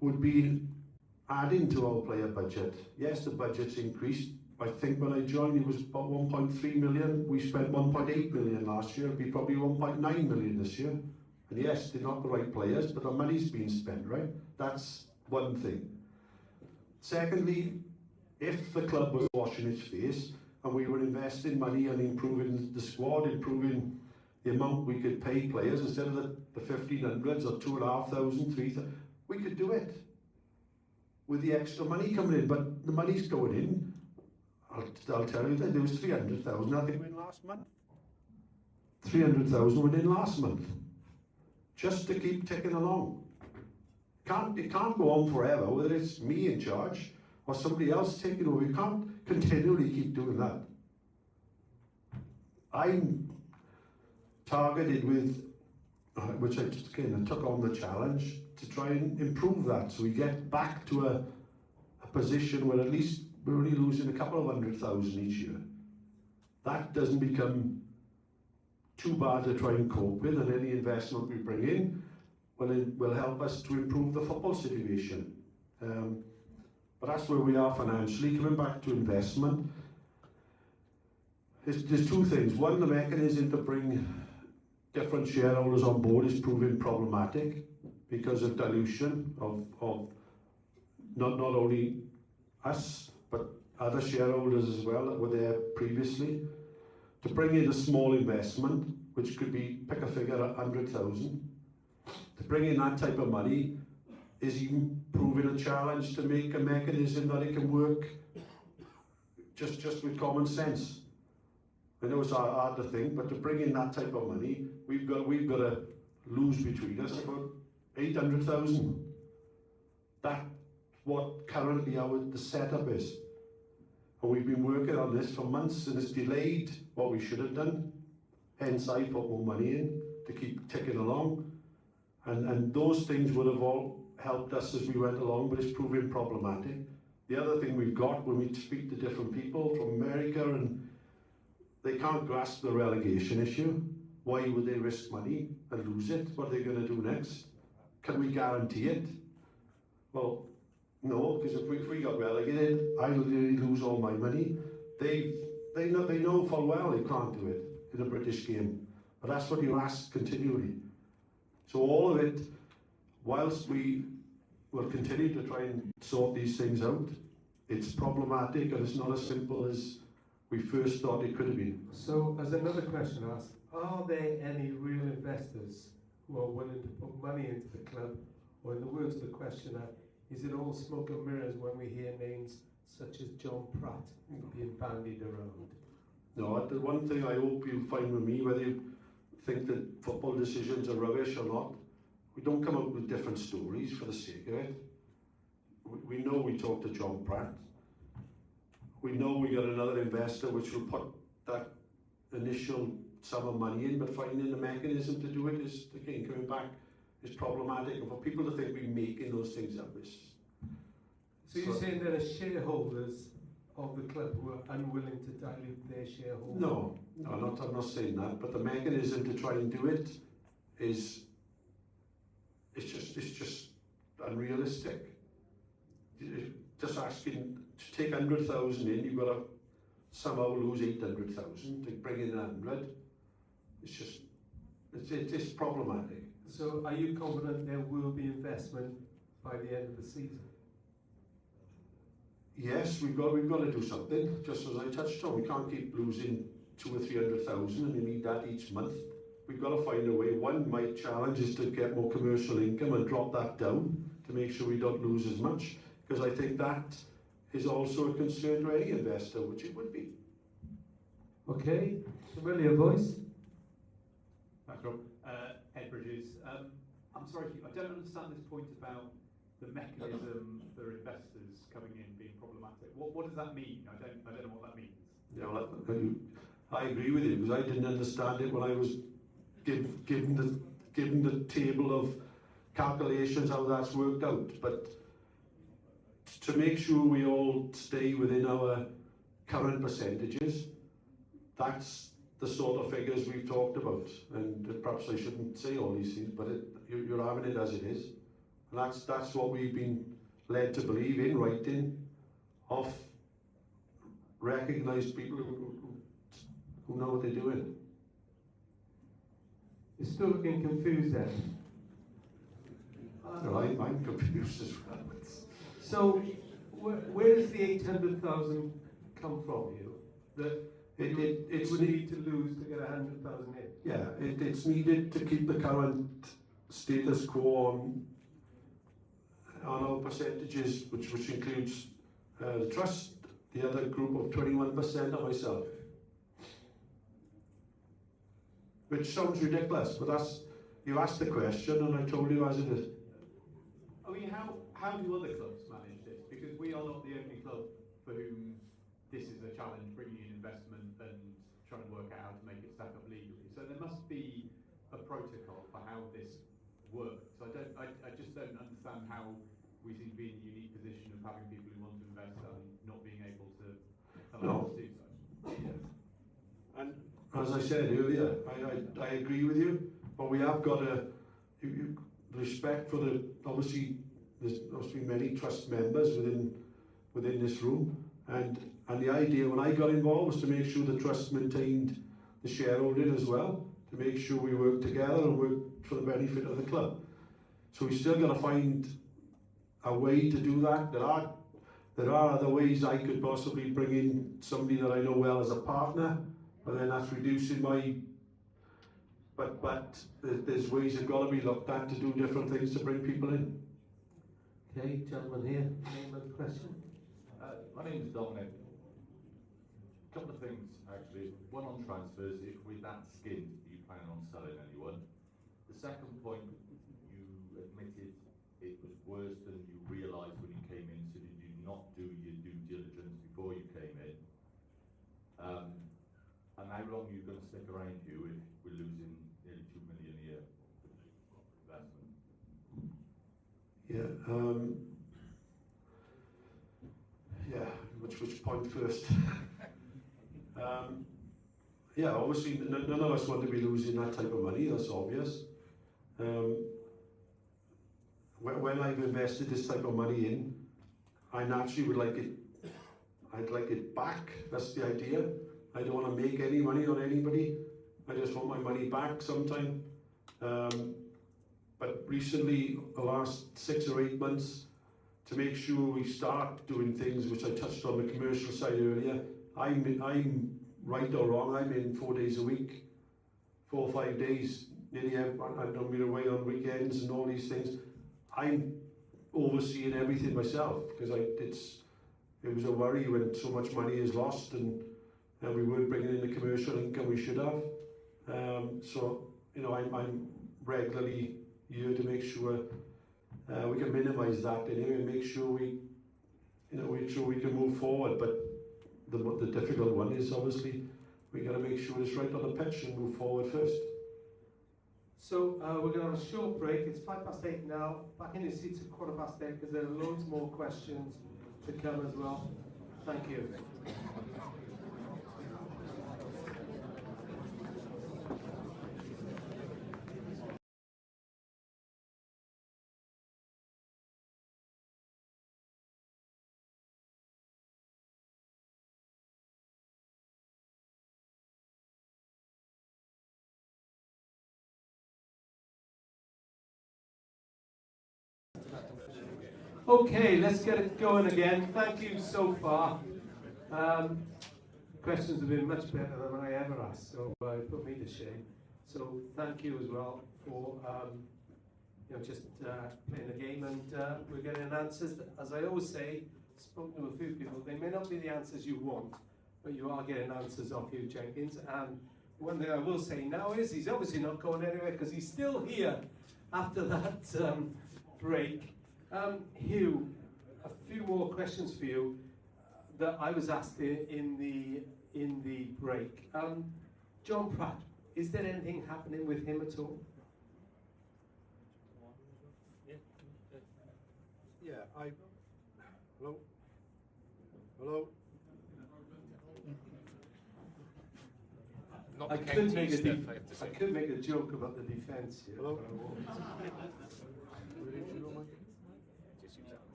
C: would be adding to our player budget. Yes, the budget's increased. I think when I joined it was about 1.3 million. We spent 1.8 million last year. It'll be probably 1.9 million this year. And yes, they're not the right players, but the money's being spent, right? That's one thing. Secondly, if the club was washing its face and we were investing money and improving the squad, improving the amount we could pay players instead of the 1,500s or 2,500, 3,000, we could do it with the extra money coming in. But the money's going in. I'll tell you that there was 300,000 I think in last month. 300,000 went in last month, just to keep ticking along. It can't go on forever, whether it's me in charge or somebody else taking over. You can't continually keep doing that. I'm targeted with, which I took on the challenge to try and improve that, so we get back to a position where at least we're only losing a couple of 100,000 each year. That doesn't become too bad to try and cope with, and any investment we bring in will help us to improve the football situation. But that's where we are financially. Coming back to investment, there's two things. One, the mechanism to bring different shareholders on board is proving problematic because of dilution of not only us, but other shareholders as well that were there previously. To bring in a small investment, which could be, pick a figure, 100,000, to bring in that type of money is even proving a challenge to make a mechanism that it can work just with common sense. I know it's hard to think, but to bring in that type of money, we've got to lose between us about 800,000. That's what currently the setup is. And we've been working on this for months, and it's delayed what we should have done. Hence, I put more money in to keep ticking along. And those things would have all helped us as we went along, but it's proving problematic. The other thing we've got when we speak to different people from America, and they can't grasp the relegation issue. Why would they risk money and lose it? What are they going to do next? Can we guarantee it? Well, no, because if we got relegated, I'll lose all my money. They know full well they can't do it in a British game. But that's what you ask continually. So all of it, whilst we will continue to try and sort these things out, it's problematic and it's not as simple as we first thought it could have been.
B: So, as another question asked, are there any real investors who are willing to put money into the club? Or in the words of the questioner, is it all smoke and mirrors when we hear names such as John Pratt being bandied around?
C: No, the one thing I hope you'll find with me, whether you think that football decisions are rubbish or not, we don't come up with different stories for the sake of it. We know we talked to John Pratt. We know we got another investor which will put that initial sum of money in, but finding the mechanism to do it is, again, coming back, is problematic. And for people to think we're making those things up is...
B: So you're saying there are shareholders of the club who are unwilling to dilute their shareholding?
C: No, I'm not saying that, but the mechanism to try and do it is... It's just unrealistic. Just asking to take 100,000 in, you've got to somehow lose 800,000 to bring in 100. It's just, it's problematic.
B: So are you confident there will be investment by the end of the season?
C: Yes, we've got to do something. Just as I touched on, we can't keep losing 200,000 or 300,000, and we need that each month. We've got to find a way. One, my challenge is to get more commercial income and drop that down to make sure we don't lose as much, because I think that is also a concern to any investor, which it would be.
B: Okay, familiar voice.
N: Thanks, Rob. Ed Bridges. I'm sorry, I don't understand this point about the mechanism for investors coming in being problematic. What does that mean? I don't know what that means.
C: Yeah, well, I agree with you, because I didn't understand it when I was given the table of calculations how that's worked out. But to make sure we all stay within our current percentages, that's the sort of figures we've talked about. And perhaps I shouldn't say all these things, but you're having it as it is. And that's what we've been led to believe in writing of recognised people who know what they're doing.
B: You're still looking confused then?
C: No, I'm confused as well.
B: So, where does the 800,000 come from, you? That it would need to lose to get 100,000 in?
C: Yeah, it's needed to keep the current status quo on our percentages, which includes the trust, the other group of 21%, and myself. Which sounds ridiculous, but that's, you asked the question and I told you as it is.
N: I mean, how do other clubs manage this? Because we are not the only club for whom this is a challenge, bringing in investment and trying to work out how to make it stack up legally. So there must be a protocol for how this works. I just don't understand how we seem to be in the unique position of having people who want to invest and not being able to allow us to do so.
C: And as I said earlier, I agree with you, but we have got to respect for the, obviously there's obviously many trust members within this room, and the idea when I got involved was to make sure the trust maintained the shareholding as well, to make sure we work together and work for the benefit of the club. So we still got to find a way to do that. There are other ways I could possibly bring in somebody that I know well as a partner, but then that's reducing my, but there's ways that got to be looked at to do different things to bring people in.
B: Okay, gentleman here, name and question.
O: My name is Dominic. A couple of things actually. One on transfers, if we're that skinned, are you planning on selling anyone? The second point, you admitted it was worse than you realised when you came in, so did you not do your due diligence before you came in? And how long are you going to stick around, Huw, if we're losing nearly 2 million a year investment?
C: Yeah, which point first? Yeah, obviously none of us want to be losing that type of money, that's obvious. When I've invested this type of money in, I naturally would like it, I'd like it back, that's the idea. I don't want to make any money on anybody, I just want my money back sometime. but recently, the last 6 or 8 months, to make sure we start doing things which I touched on the commercial side earlier. I'm right or wrong, I'm in 4 days a week, 4 or 5 days, nearly every, I don't be away on weekends and all these things. I'm overseeing everything myself because it was a worry when so much money is lost and we weren't bringing in the commercial income we should have. So you know, I'm regularly here to make sure we can minimise that anyway, and make sure we can move forward. But the difficult one is obviously we got to make sure it's right on the pitch and move forward first.
B: So we're going to have a short break. It's 8:05 now. Back in your seats at 8:15 because there are loads more questions to come as well. Thank you. Okay, let's get it going again. Thank you so far. Questions have been much better than I ever asked, so it put me to shame. So thank you as well for just playing the game, and we're getting answers. As I always say, spoken to a few people, they may not be the answers you want, but you are getting answers off Huw Jenkins. And one thing I will say now is he's obviously not going anywhere because he's still here after that break. Huw, a few more questions for you that I was asked in the break. John Pratt, is there anything happening with him at all?
C: Yeah, hello? Hello?
B: I could make a joke about the defence here.
C: Hello?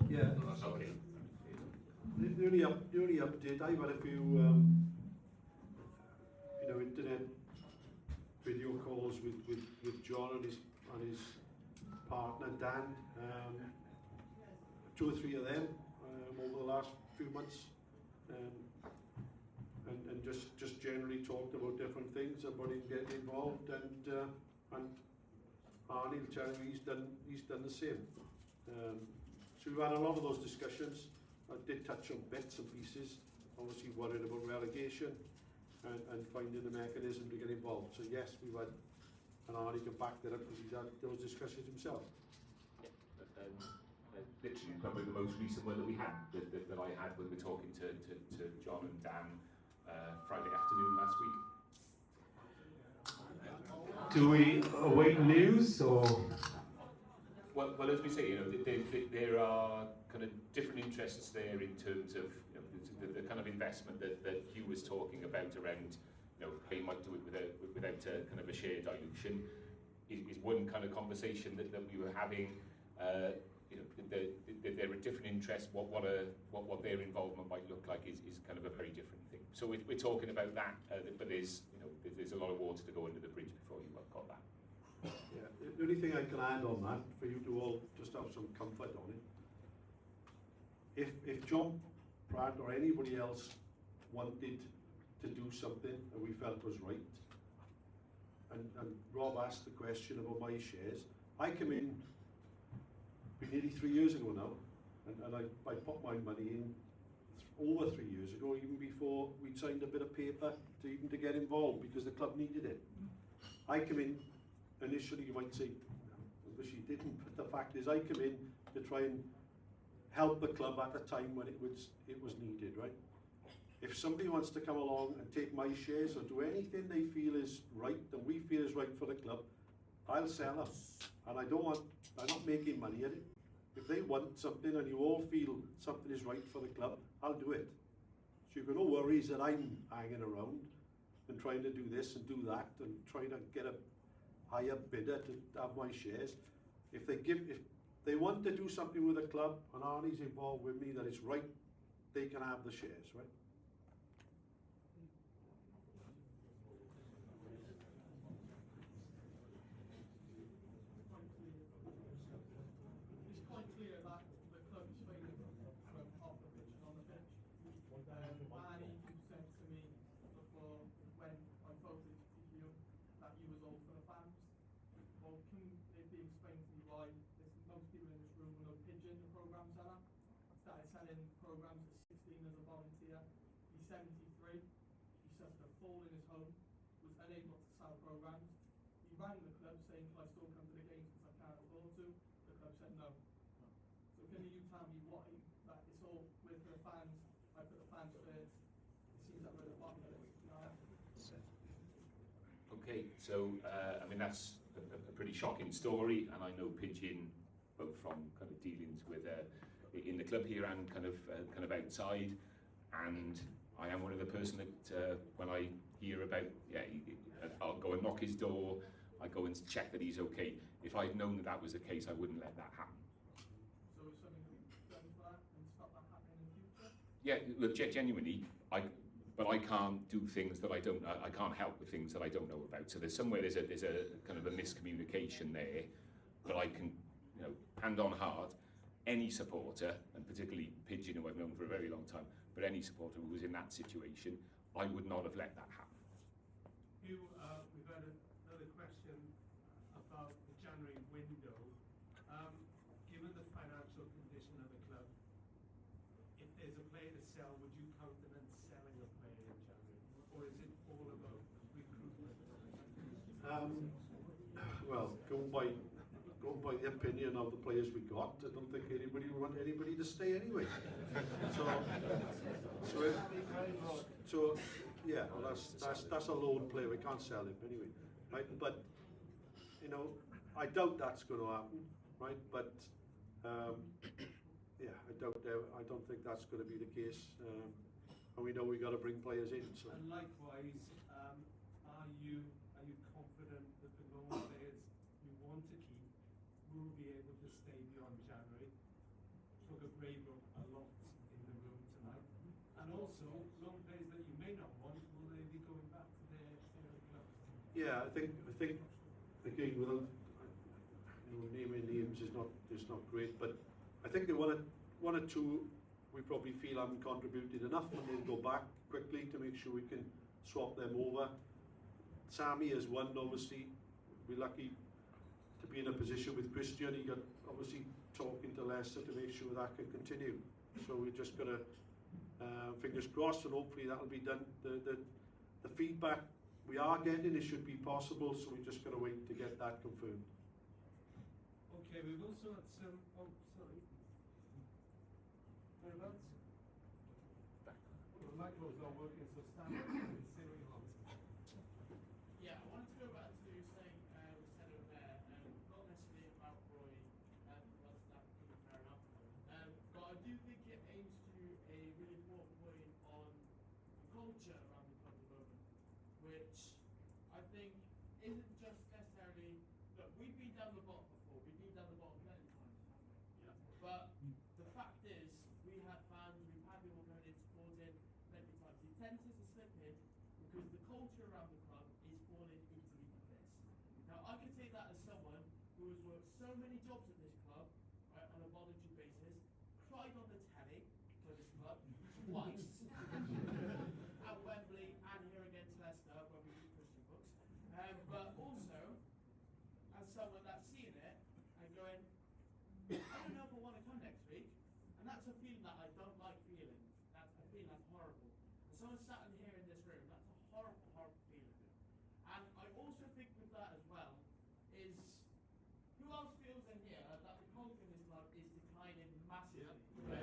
C: Yeah. The only update, I've had a few internet video calls with John and his partner Dan, 2 or 3 of them over the last few months, and just generally talked about different things, about him getting involved, and Arnie will tell you he's done the same. So we've had a lot of those discussions. I did touch on bits and pieces, obviously worried about relegation and finding a mechanism to get involved. So yes, we've had, and Arnie can back that up because he's had those discussions himself.
A: Literally, probably the most recent one that we had, that I had when we were talking to John and Dan Friday afternoon last week.
B: Do we await news or?
A: Well, as we say, there are kind of different interests there in terms of the kind of investment that Huw was talking about around, they might do it without a kind of a share dilution. Is one kind of conversation that we were having. There are different interests. What their involvement might look like is kind of a very different thing. So we're talking about that, but there's a lot of water to go under the bridge before you've got that.
C: Yeah, the only thing I can add on that, for you to all just have some comfort on it, if John Pratt or anybody else wanted to do something that we felt was right, and Rob asked the question about my shares, I come in nearly 3 years ago now, and I put my money in over 3 years ago, even before we'd signed a bit of paper to get involved because the club needed it. I come in, initially you might say, I wish he didn't, but the fact is I come in to try and help the club at a time when it was needed, right? If somebody wants to come along and take my shares or do anything they feel is right and we feel is right for the club, I'll sell them. And I'm not making money at it. If they want something and you all feel something is right for the club, I'll do it. So you've got no worries that I'm hanging around and trying to do this and do that and trying to get a higher bidder to have my shares. If they want to do something with the club and Arnie's involved with me that it's right, they can have the shares, right?
P: briefly explain to me why most people in this room will know Pigeon, the program seller. Started selling programs at 16 as a volunteer. He's 73. He suffered a fall in his home, was unable to sell programs. He rang the club saying, can I still come to the games because I can't afford to? The club said no. So can you tell me why that it's all with the fans? I put the fans first. It seems like we're at the bottom of it.
A: Okay, so I mean that's a pretty shocking story, and I know Pigeon both from kind of dealings with in the club here and kind of outside, and I am one of the person that when I hear about I'll go and knock his door, I go and check that he's okay. If I'd known that that was the case, I wouldn't let that happen.
P: So is something that we've done for that and stop that happening in the future?
A: Yeah, look, genuinely, but I can't do things that I don't. I can't help with things that I don't know about. So there's a kind of a miscommunication there. But I can, hand on heart, any supporter, and particularly Pigeon, who I've known for a very long time, but any supporter who was in that situation, I would not have let that happen.
B: Huw, we've had another question about the January window. Given the financial condition of the club, if there's a player to sell, would you countenance selling a player in January? Or is it all about recruitment?
C: Well, going by the opinion of the players we got, I don't think anybody would want anybody to stay anyway. So yeah, well, that's a loan player. We can't sell him anyway, right? But I doubt that's going to happen, right? But yeah, I don't think that's going to be the case. And we know we got to bring players in. So.
B: And likewise, are you confident that the loan players you want to keep will be able to stay beyond January? Took a grave look a lot in the room tonight. And also, loan players that you may not want, will they be going back to their clubs? Yeah, I think again, without naming names is not great, but I think they one or two we probably feel haven't contributed enough, and they'll go back quickly to make sure we can swap them over. Sammy is one, obviously. We're lucky to be in a position with Christian. He got obviously talking to Leicester to make sure that can continue. So we just got to fingers crossed, and hopefully that'll be done. The feedback we are getting, it should be possible, so we just got to wait to get that confirmed. Okay, we've also had some. Oh, sorry. Whereabouts? The microphone's not working, so stand up and say what you want.
D: Yeah, I wanted to go back to saying we said over there, not necessarily about Roy, that's pretty fair enough. But I do think it aims to a really important point on the culture around the club at the moment, which I think isn't just necessarily. Look, we've been down the bottom before. We've been down the bottom many times, haven't we? Yeah. But the fact is, we have fans, we've had people going in supporting many times. It tends to slip in because the culture around the club is falling into the abyss. Now, I can say that as someone who has worked so many jobs at this club, right, on a voluntary basis, cried on the telly for this club twice at Wembley and here against Leicester when we do Christian books. But also, as someone that's seeing it and going, I don't know if I want to come next week. And that's a feeling that I don't like feeling. That's a feeling that's horrible. And someone sat in here in this room, that's a horrible, horrible feeling. And I also think with that as well is, who else feels in here that the culture in this club is declining massively? Yeah.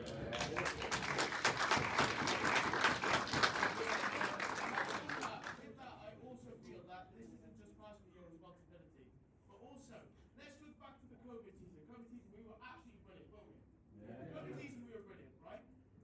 D: With that, I also feel that this isn't just partially your responsibility, but also, let's look back to the COVID season. COVID season, we were absolutely brilliant, weren't we? Yeah. COVID season, we were brilliant, right?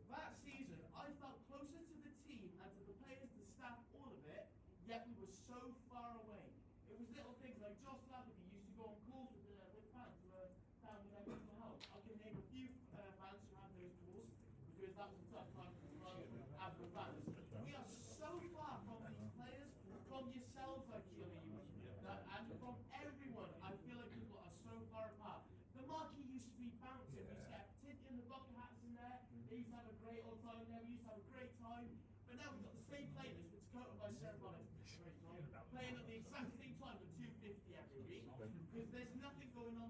D: That season, I felt closer to the team and to the players, the staff, all of it, yet we were so far away. It was little things like Josh Latherby used to go on calls with fans who were down with their mental health. I can name a few fans who had those calls because that was a tough time for the club and for fans. We are so far from these players, from yourselves, I feel, and from everyone. I feel like people are so far apart. The marquee used to be bouncing. We used to get Tinty and the bucket hats in there. They used to have a great old time there. We used to have a great time. But now we've got the same playlist, which is quoted by Sarah Bonnet, playing at the exact same time at 2:50 every week, because there's nothing going on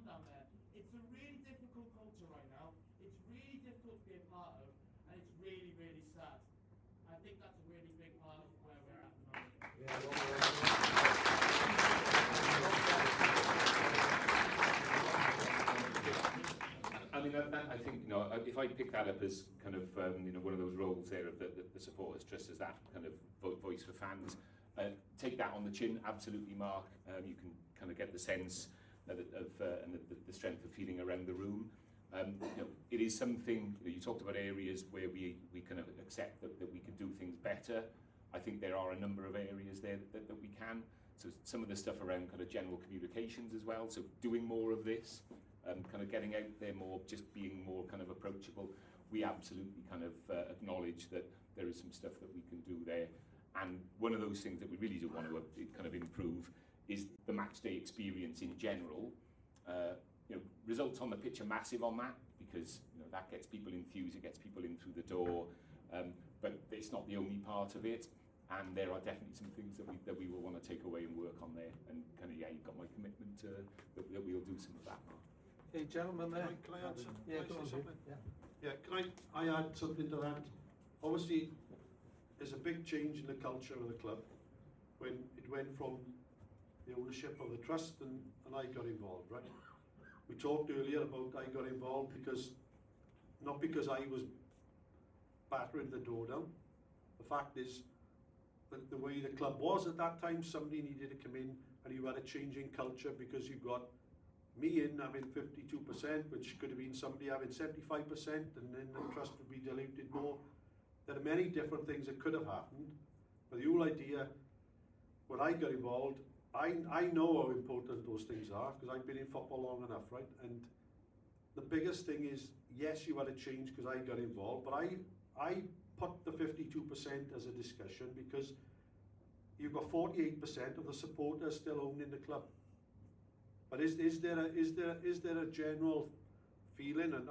P: a really difficult culture right now. It's really difficult to be a part of, and it's really, really sad. I think that's a really big part of where we're at the moment.
A: I mean, I think, you know, if I pick that up as kind of, you know, one of those roles there of the supporters, just as that kind of voice for fans, take that on the chin, absolutely, Mark. You can kind of get the sense and the strength of feeling around the room. You know, it is something, you know, you talked about areas where we kind of accept that we can do things better. I think there are a number of areas there that we can. So some of the stuff around kind of general communications as well, so doing more of this, kind of getting out there more, just being more kind of approachable. We absolutely kind of acknowledge that there is some stuff that we can do there. And one of those things that we really do want to kind of improve is the match day experience in general. You know, results on the pitch are massive on that, because you know that gets people enthused, it gets people in through the door. But it's not the only part of it, and there are definitely some things that we will want to take away and work on there. And kind of, yeah, you've got my commitment that we'll do some of that.
C: Hey, gentlemen there. Can I add something? Yeah, go on, something? Yeah, can I add something to that? Obviously, there's a big change in the culture of the club when it went from the ownership of the trust and I got involved, right? We talked earlier about I got involved because, not because I was battering the door down. The fact is that the way the club was at that time, somebody needed to come in and you had a change in culture because you got me in having 52%, which could have been somebody having 75%, and then the trust would be diluted more. There are many different things that could have happened, but the whole idea, when I got involved, I know how important those things are, because I've been in football long enough, right? And the biggest thing is, yes, you had a change because I got involved, but I put the 52% as a discussion because you've got 48% of the supporters still owning the club. But is there a general feeling, and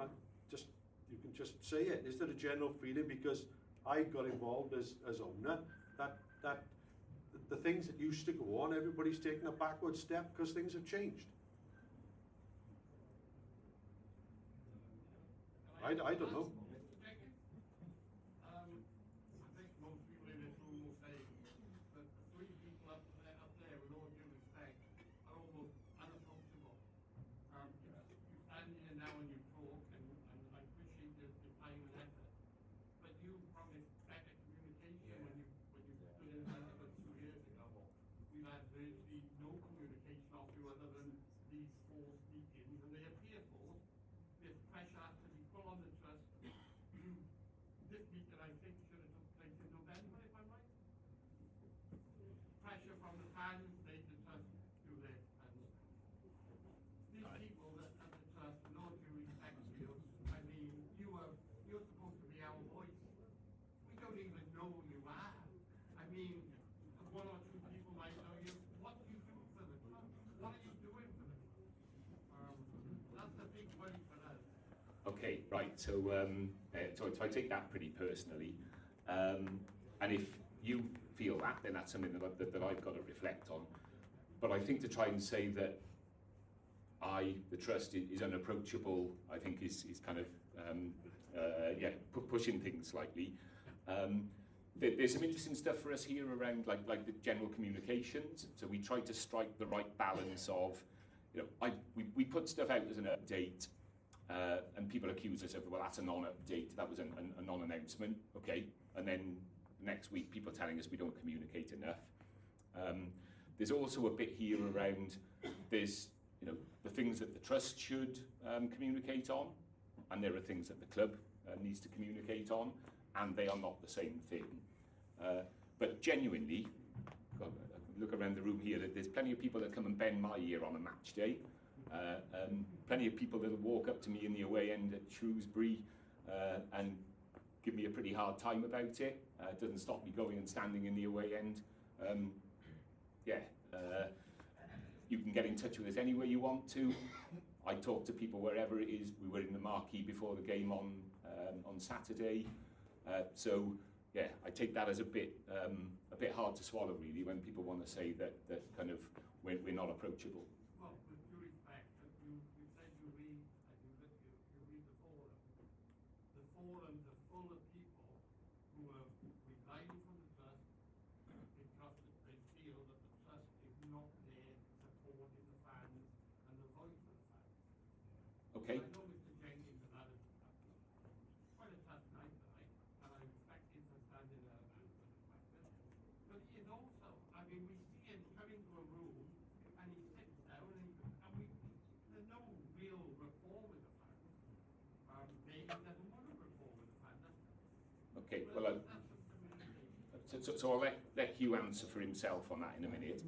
C: just you can just say it, is there a general feeling because I got involved as owner that the things that used to go on, everybody's taking a backward step because things have changed? I don't know.
P: I think most people in this room will say that the three people up there, with all due respect, are almost unapproachable. You stand here now and you talk, and I appreciate your time and effort, but you promised better communication when you stood in front of us 2 years ago. We've had virtually no communication off you other than these forced meetings, and they appear forced. There's pressure has to be put on the trust. This meeting, I think, should have took place in November, if I'm right. Pressure from the fans made the trust do this. And these people that at the trust, no due respect to you, I mean, you're supposed to be our voice. We don't even know who you are. I mean, one or two people might know you. What do you do for the trust? What are you doing for the trust? That's the big worry for us.
A: Okay, right, so so I take that pretty personally, and if you feel that, then that's something that I've got to reflect on. But I think to try and say that the trust is unapproachable, I think is kind of, pushing things slightly. There's some interesting stuff for us here around like the general communications. So we try to strike the right balance of, you know, we put stuff out as an update, and people accuse us of, well, that's a non-update, that was a non-announcement, okay, and then next week people telling us we don't communicate enough. There's also a bit here around, there's, you know, the things that the trust should communicate on, and there are things that the club needs to communicate on, and they are not the same thing. But genuinely, God, look around the room here, there's plenty of people that come and bend my ear on a match day. Plenty of people that will walk up to me in the away end at Shrewsbury and give me a pretty hard time about it. It doesn't stop me going and standing in the away end. You can get in touch with us any way you want to. I talk to people wherever it is. We were in the marquee before the game on Saturday. So yeah, I take that as a bit hard to swallow, really, when people want to say that kind of we're not approachable.
P: Well, with due respect, you said you read
A: Okay.
P: I know Mr. Jenkins and had quite a tough night tonight, and I respect him for standing there and answering the question. But he is also, I mean, we see him come into a room and he sits down there's no real rapport with the fans. Maybe he doesn't want to rapport with the fans.
A: Okay, well, so I'll let Huw answer for himself on that in a minute.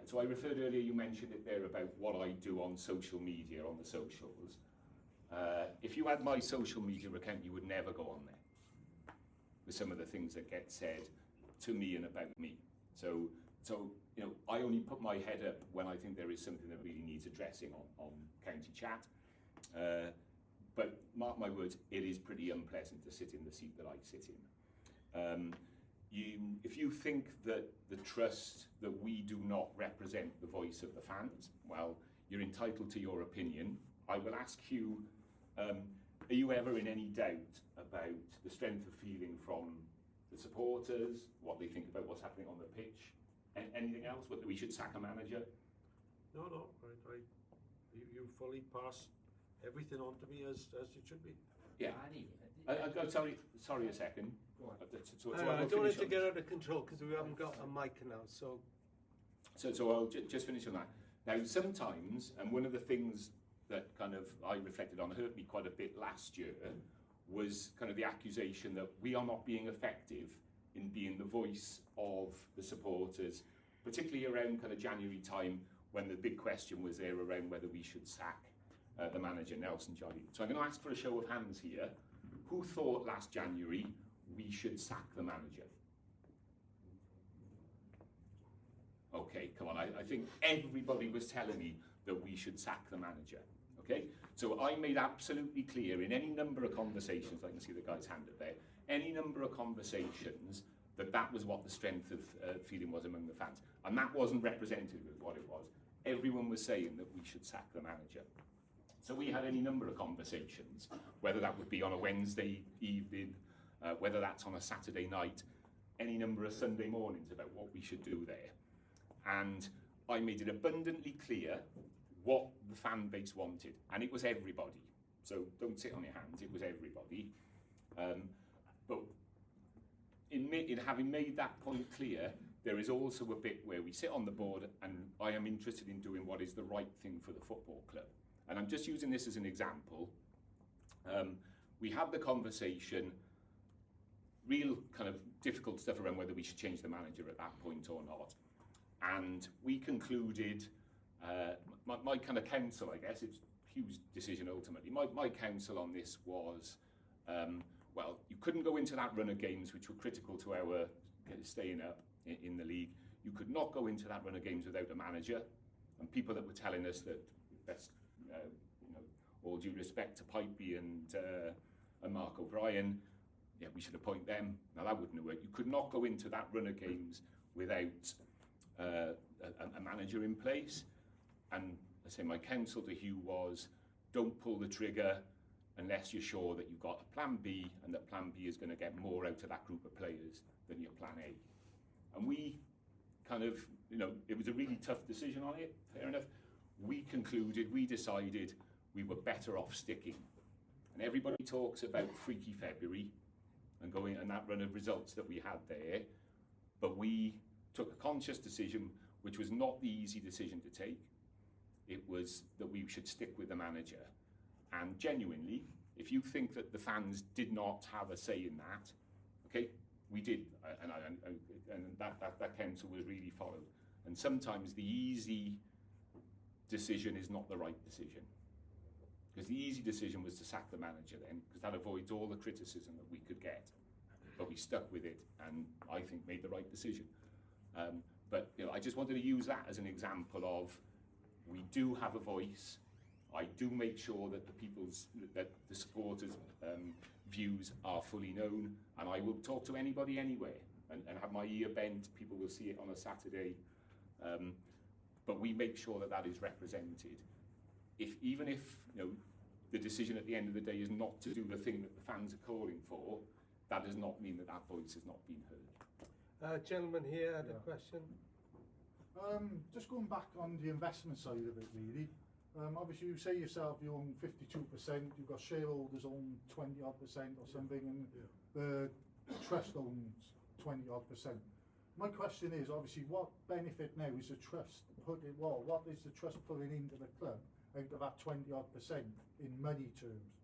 A: So I referred earlier, you mentioned it there about what I do on social media, on the socials. If you had my social media account, you would never go on there with some of the things that get said to me and about me. So you know, I only put my head up when I think there is something that really needs addressing on County Chat. But mark my words, it is pretty unpleasant to sit in the seat that I sit in. If you think that the trust that we do not represent the voice of the fans, well, you're entitled to your opinion. I will ask you, are you ever in any doubt about the strength of feeling from the supporters, what they think about what's happening on the pitch, and anything else, whether we should sack a manager?
C: No, you fully pass everything on to me as it should be.
A: Yeah. Sorry a second.
B: I don't want it to get out of control because we haven't got a mic now. So
A: I'll just finish on that. Now, sometimes, and one of the things that kind of I reflected on hurt me quite a bit last year was kind of the accusation that we are not being effective in being the voice of the supporters, particularly around kind of January time when the big question was there around whether we should sack the manager, Nelson Jolly. So I'm going to ask for a show of hands here. Who thought last January we should sack the manager? Okay, come on. I think everybody was telling me that we should sack the manager. Okay, so I made absolutely clear in any number of conversations, I can see the guy's hand up there, any number of conversations that was what the strength of feeling was among the fans. And that wasn't representative of what it was. Everyone was saying that we should sack the manager. So we had any number of conversations, whether that would be on a Wednesday evening, whether that's on a Saturday night, any number of Sunday mornings about what we should do there. And I made it abundantly clear what the fan base wanted, and it was everybody. So don't sit on your hands, it was everybody. But in having made that point clear, there is also a bit where we sit on the board and I am interested in doing what is the right thing for the football club. And I'm just using this as an example. We had the conversation, real kind of difficult stuff around whether we should change the manager at that point or not. And we concluded, my kind of counsel, I guess, it's Huw's decision ultimately. My counsel on this was, well, you couldn't go into that run of games which were critical to our staying up in the league. You could not go into that run of games without a manager. And people that were telling us that, that's, you know, all due respect to Pipey and Mark O'Brien, yeah, we should appoint them. Now that wouldn't have worked. You could not go into that run of games without a manager in place. And I say my counsel to Huw was, don't pull the trigger unless you're sure that you've got a plan B and that plan B is going to get more out of that group of players than your plan A. And we kind of, you know, it was a really tough decision on it, fair enough. We concluded, we decided we were better off sticking. And everybody talks about Freaky February and going and that run of results that we had there, but we took a conscious decision, which was not the easy decision to take. It was that we should stick with the manager. And genuinely, if you think that the fans did not have a say in that, okay, we did, and that counsel was really followed. And sometimes the easy decision is not the right decision. Because the easy decision was to sack the manager then, because that avoids all the criticism that we could get. But we stuck with it, and I think made the right decision. But you know, I just wanted to use that as an example of, we do have a voice. I do make sure that that the supporters' views are fully known, and I will talk to anybody anywhere and have my ear bent. People will see it on a Saturday, but we make sure that that is represented. Even if you know the decision at the end of the day is not to do the thing that the fans are calling for, that does not mean that that voice has not been heard.
B: Gentleman here had a question.
Q: Just going back on the investment side of it, really. Obviously, you say yourself you own 52%, you've got shareholders own 20-odd% or something, and the trust owns 20-odd%. My question is, obviously, what benefit now is the trust putting? Well, what is the trust putting into the club out of that 20-odd% in money terms?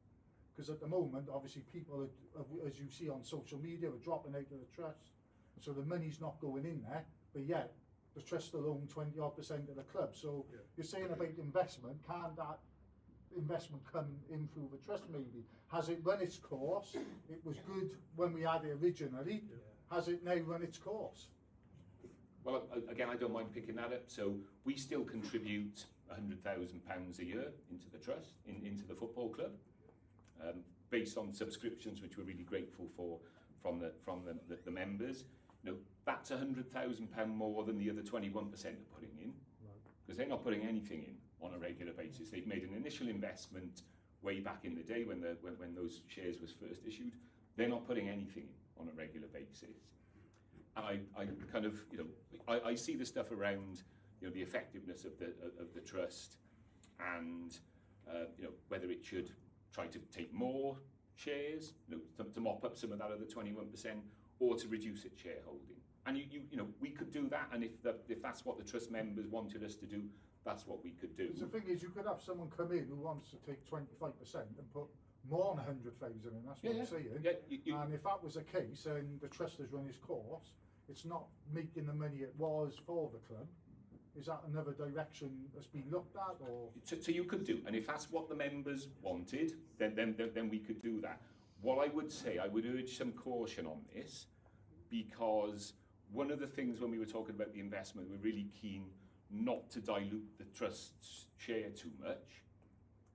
Q: Because at the moment, obviously, people, as you see on social media, are dropping out of the trust, so the money's not going in there, but yet the trust still own 20-odd% of the club. So you're saying about investment, can't that investment come in through the trust maybe? Has it run its course? It was good when we had it originally. Has it now run its course?
A: Well, again, I don't mind picking that up. So we still contribute £100,000 a year into the trust, into the football club, based on subscriptions, which we're really grateful for from the members. You know, that's £100,000 more than the other 21% are putting in, because they're not putting anything in on a regular basis. They've made an initial investment way back in the day when those shares was first issued. They're not putting anything in on a regular basis. And I kind of, you know, I see the stuff around, you know, the effectiveness of the trust, and you know, whether it should try to take more shares, you know, to mop up some of that other 21%, or to reduce its shareholding. And you know, we could do that, and if that's what the trust members wanted us to do, that's what we could do.
Q: The thing is, you could have someone come in who wants to take 25% and put more than 100,000 in. That's what I'm saying. And if that was the case, and the trust has run its course, it's not making the money it was for the club. Is that another direction that's been looked at, or?
A: So you could do, and if that's what the members wanted, then we could do that. What I would say, I would urge some caution on this, because one of the things when we were talking about the investment, we're really keen not to dilute the trust's share too much.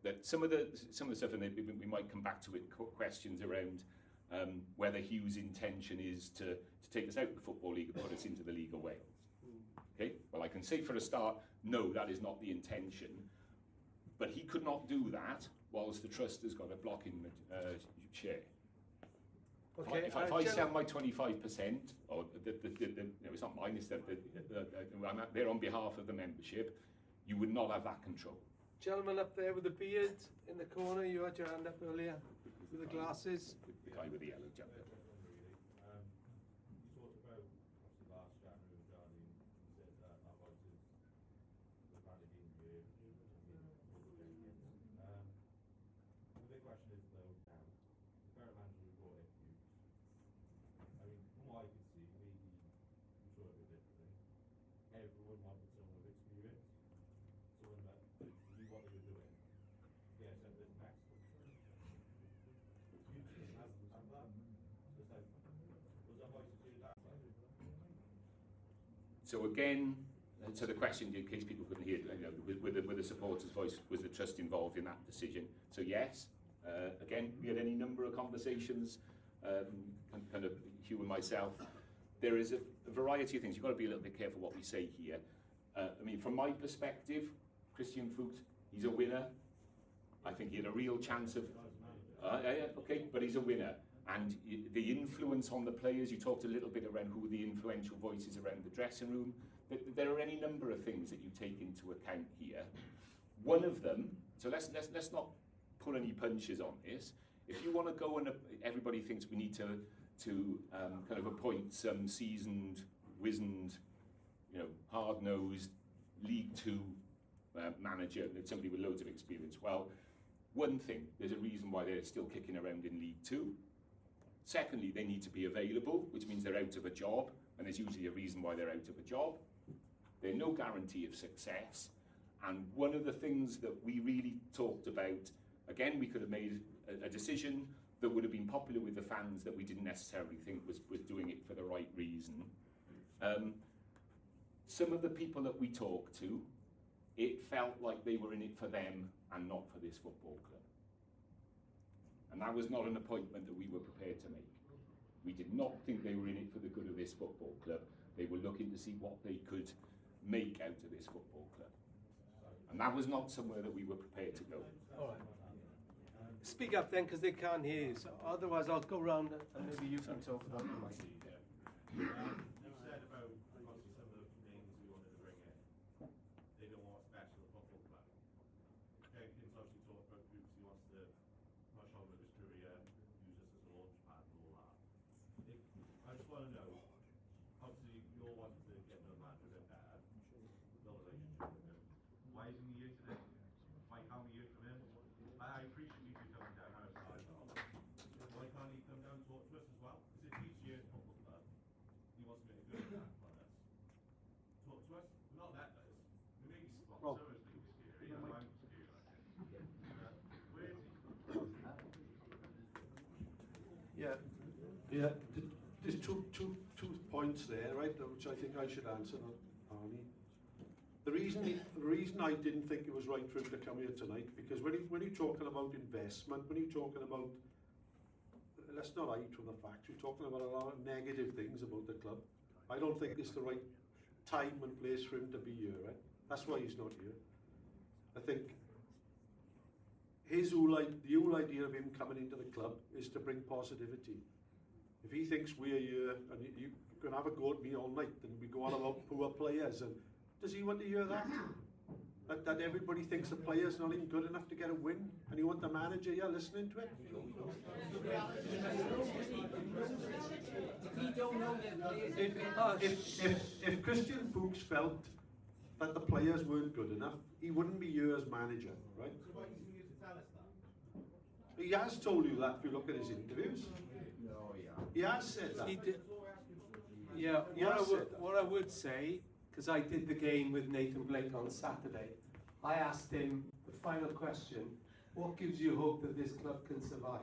A: That some of the stuff, and we might come back to it, questions around whether Huw's intention is to take us out of the Football League and put us into the League of Wales. Okay, well, I can say for a start, no, that is not the intention. But he could not do that whilst the trust has got a blocking share.
B: Okay,
A: if I sell my 25%, or you know, it's not mine, it's I'm there on behalf of the membership, you would not have that control.
B: Gentleman up there with the beard in the corner, you had your hand up earlier with the glasses.
A: The guy with the yellow jumper. So again, so the question, in case people couldn't hear, you know, with the supporters' voice, was the trust involved in that decision? So yes, again, we had any number of conversations, kind of Huw and myself. There is a variety of things. You've got to be a little bit careful what we say here. I mean, from my perspective, Christian Fuchs, he's a winner. I think he had a real chance of, okay, but he's a winner. And the influence on the players, you talked a little bit around who the influential voices around the dressing room. There are any number of things that you take into account here. One of them, so let's not pull any punches on this. If you want to go and everybody thinks we need to kind of appoint some seasoned, wizened, you know, hard-nosed League Two manager, somebody with loads of experience. Well, one thing, there's a reason why they're still kicking around in League Two. Secondly, they need to be available, which means they're out of a job, and there's usually a reason why they're out of a job. There's no guarantee of success. And one of the things that we really talked about, again, we could have made a decision that would have been popular with the fans that we didn't necessarily think was doing it for the right reason. Some of the people that we talked to, it felt like they were in it for them and not for this football club. And that was not an appointment that we were prepared to make. We did not think they were in it for the good of this football club. They were looking to see what they could make out of this football club. And that was not somewhere that we were prepared to go.
B: All right. Speak up then, because they can't hear you. So otherwise, I'll go round and maybe you can talk about the mic.
R: You said about obviously some of the names we wanted to bring in.
C: Yeah, there's two points there, right, which I think I should answer, Arnie. The reason I didn't think it was right for him to come here tonight, because when you're talking about investment, when you're talking about, let's not hide from the facts, we're talking about a lot of negative things about the club. I don't think it's the right time and place for him to be here, right? That's why he's not here. I think the whole idea of him coming into the club is to bring positivity. If he thinks we're here and you can have a go at me all night and we go on about poor players, and does he want to hear that? That everybody thinks the player's not even good enough to get a win, and you want the manager here listening to it? If Christian Fuchs felt that the players weren't good enough, he wouldn't be here as manager, right? He has told you that if you look at his interviews. He has said that.
B: He did. Yeah, what I would say, because I did the game with Nathan Blake on Saturday, I asked him the final question, what gives you hope that this club can survive?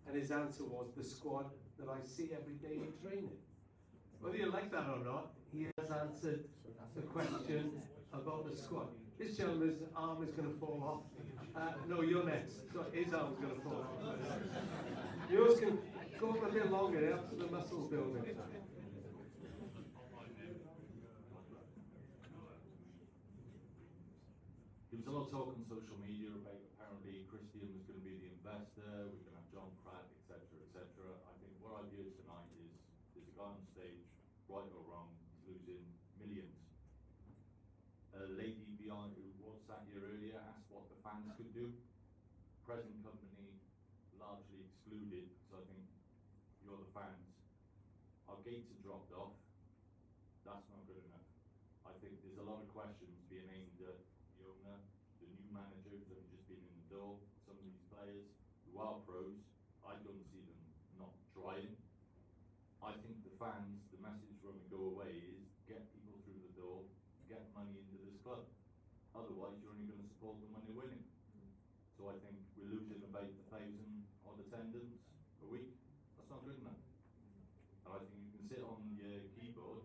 B: And his answer was the squad that I see every day in training. Whether you like that or not, he has answered the question about the squad. This gentleman's arm is going to fall off. No, you're next. So his arm's going to fall off. Yours can go on a bit longer, it helps the muscles building.
O: There was a lot of talk on social media about apparently Christian was going to be the investor, we're going to have John Pratt, etc., etc. I think what I've heard tonight is there's a guy on stage, right or wrong, losing millions. A lady behind who was sat here earlier asked what the fans could do. Present company largely excluded, because I think you're the fans. Our gates are dropped off. That's not good enough. I think there's a lot of questions being aimed at the owner, the new manager who's only just been in the door, some of these players who are pros. I don't see them not trying. I think the fans, the message when we go away is get people through the door, get money into this club. Otherwise, you're only going to support them when they're winning. So I think we're losing about 1,000 odd attendance a week. That's not good enough. And I think you can sit on your keyboard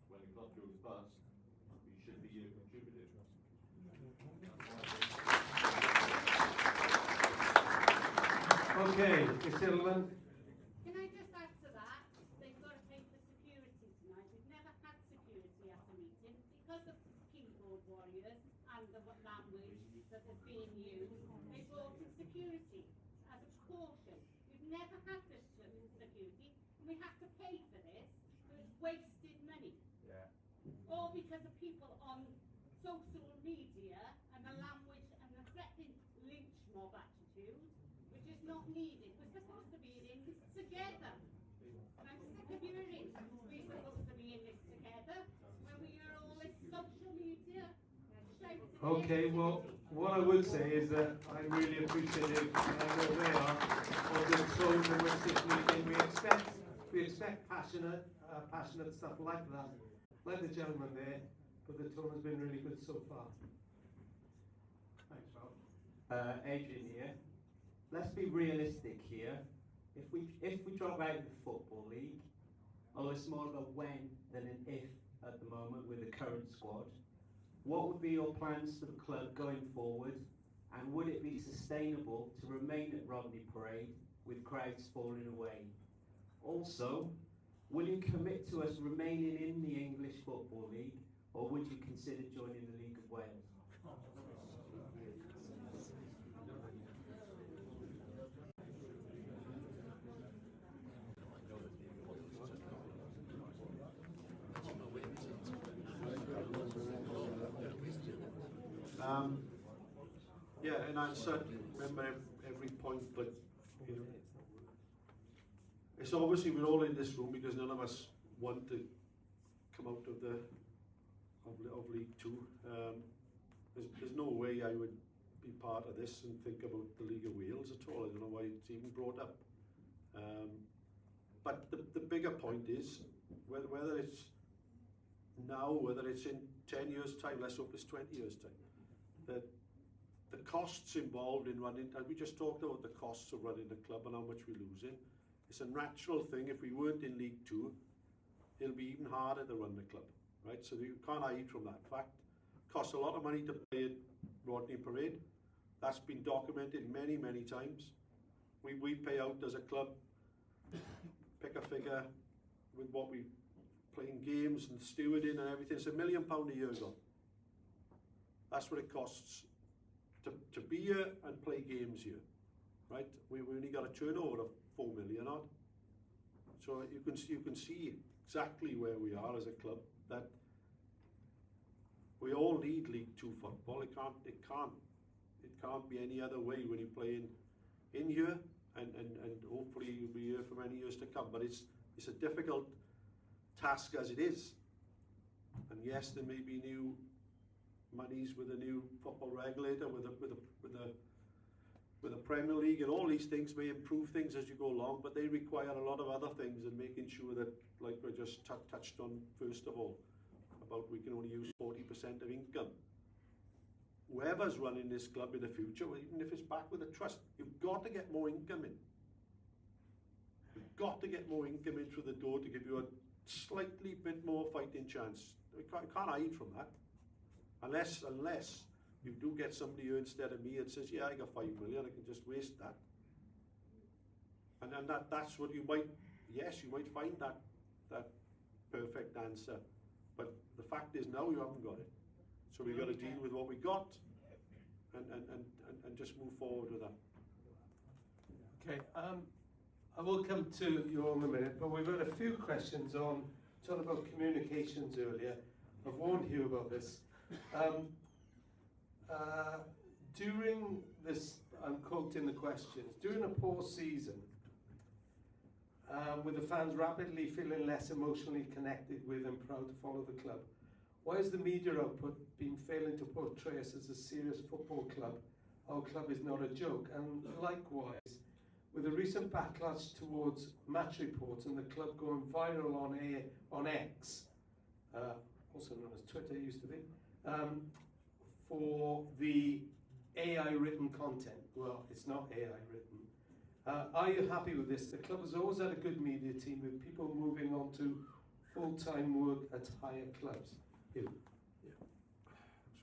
O: when the club goes bust, but you should be contributing.
B: Okay, gentlemen.
R: Can I just add to that? They've got to pay for security tonight. We've never had security at a meeting because of keyboard warriors and the language that is being used. They brought in security as a precaution. We've never had this security, and we have to pay for this, so it's wasted money.
O: Yeah.
R: All because of people on social media and the language and the threatening lynch mob attitude, which is not needed. We're supposed to be in this together. And I'm sick of hearing we're supposed to be in this together when we hear all this social media shouting.
B: Okay, well, what I would say is that I'm really appreciative, and I know they are, of the tone in which this meeting. We expect passionate stuff like that, like the gentleman there, but the tone has been really good so far.
I: Thanks, Rob.
S: Adrian here. Let's be realistic here. If we drop out of the Football League, although it's more of a when than an if at the moment with the current squad, what would be your plans for the club going forward, and would it be sustainable to remain at Rodney Parade with crowds falling away? Also, will you commit to us remaining in the English Football League, or would you consider joining the League of Wales?
C: Yeah, and I certainly remember every point, but you know, it's obviously we're all in this room because none of us want to come out of League Two. There's no way I would be part of this and think about the League of Wales at all. I don't know why it's even brought up. But the bigger point is whether it's now, whether it's in 10 years' time, let's hope it's 20 years' time, that the costs involved in running, and we just talked about the costs of running the club and how much we're losing. It's a natural thing. If we weren't in League Two, it'll be even harder to run the club, right? So you can't hide from that fact. Costs a lot of money to play at Rodney Parade. That's been documented many, many times. We pay out as a club, pick a figure with what we playing games and stewarding and everything. It's £1 million a year gone. That's what it costs to be here and play games here, right? We only got a turnover of 4 million odd. So you can see exactly where we are as a club. That we all need League Two football. It can't be any other way when you're playing in here, and hopefully you'll be here for many years to come. But it's a difficult task as it is. And yes, there may be new monies with a new football regulator, with a Premier League, and all these things may improve things as you go along, but they require a lot of other things, and making sure that, like we just touched on first of all, about we can only use 40% of income. Whoever's running this club in the future, even if it's back with a trust, you've got to get more income in. You've got to get more income in through the door to give you a slightly bit more fighting chance. You can't hide from that. Unless you do get somebody here instead of me that says, yeah, I got 5 million, I can just waste that. And then that's what you might, yes, you might find that perfect answer. But the fact is now you haven't got it. So we've got to deal with what we got and just move forward with that.
B: Okay, I will come to you all in a minute, but we've got a few questions on, talking about communications earlier. I've warned you about this. During this, I'm quoting the questions, during a poor season, with the fans rapidly feeling less emotionally connected with and proud to follow the club, why has the media output been failing to portray us as a serious football club? Our club is not a joke. And likewise, with the recent backlash towards match reports and the club going viral on X, also known as Twitter used to be, for the AI written content. Well, it's not AI written. Are you happy with this? The club has always had a good media team with people moving on to full-time work at higher clubs.
C: Yeah.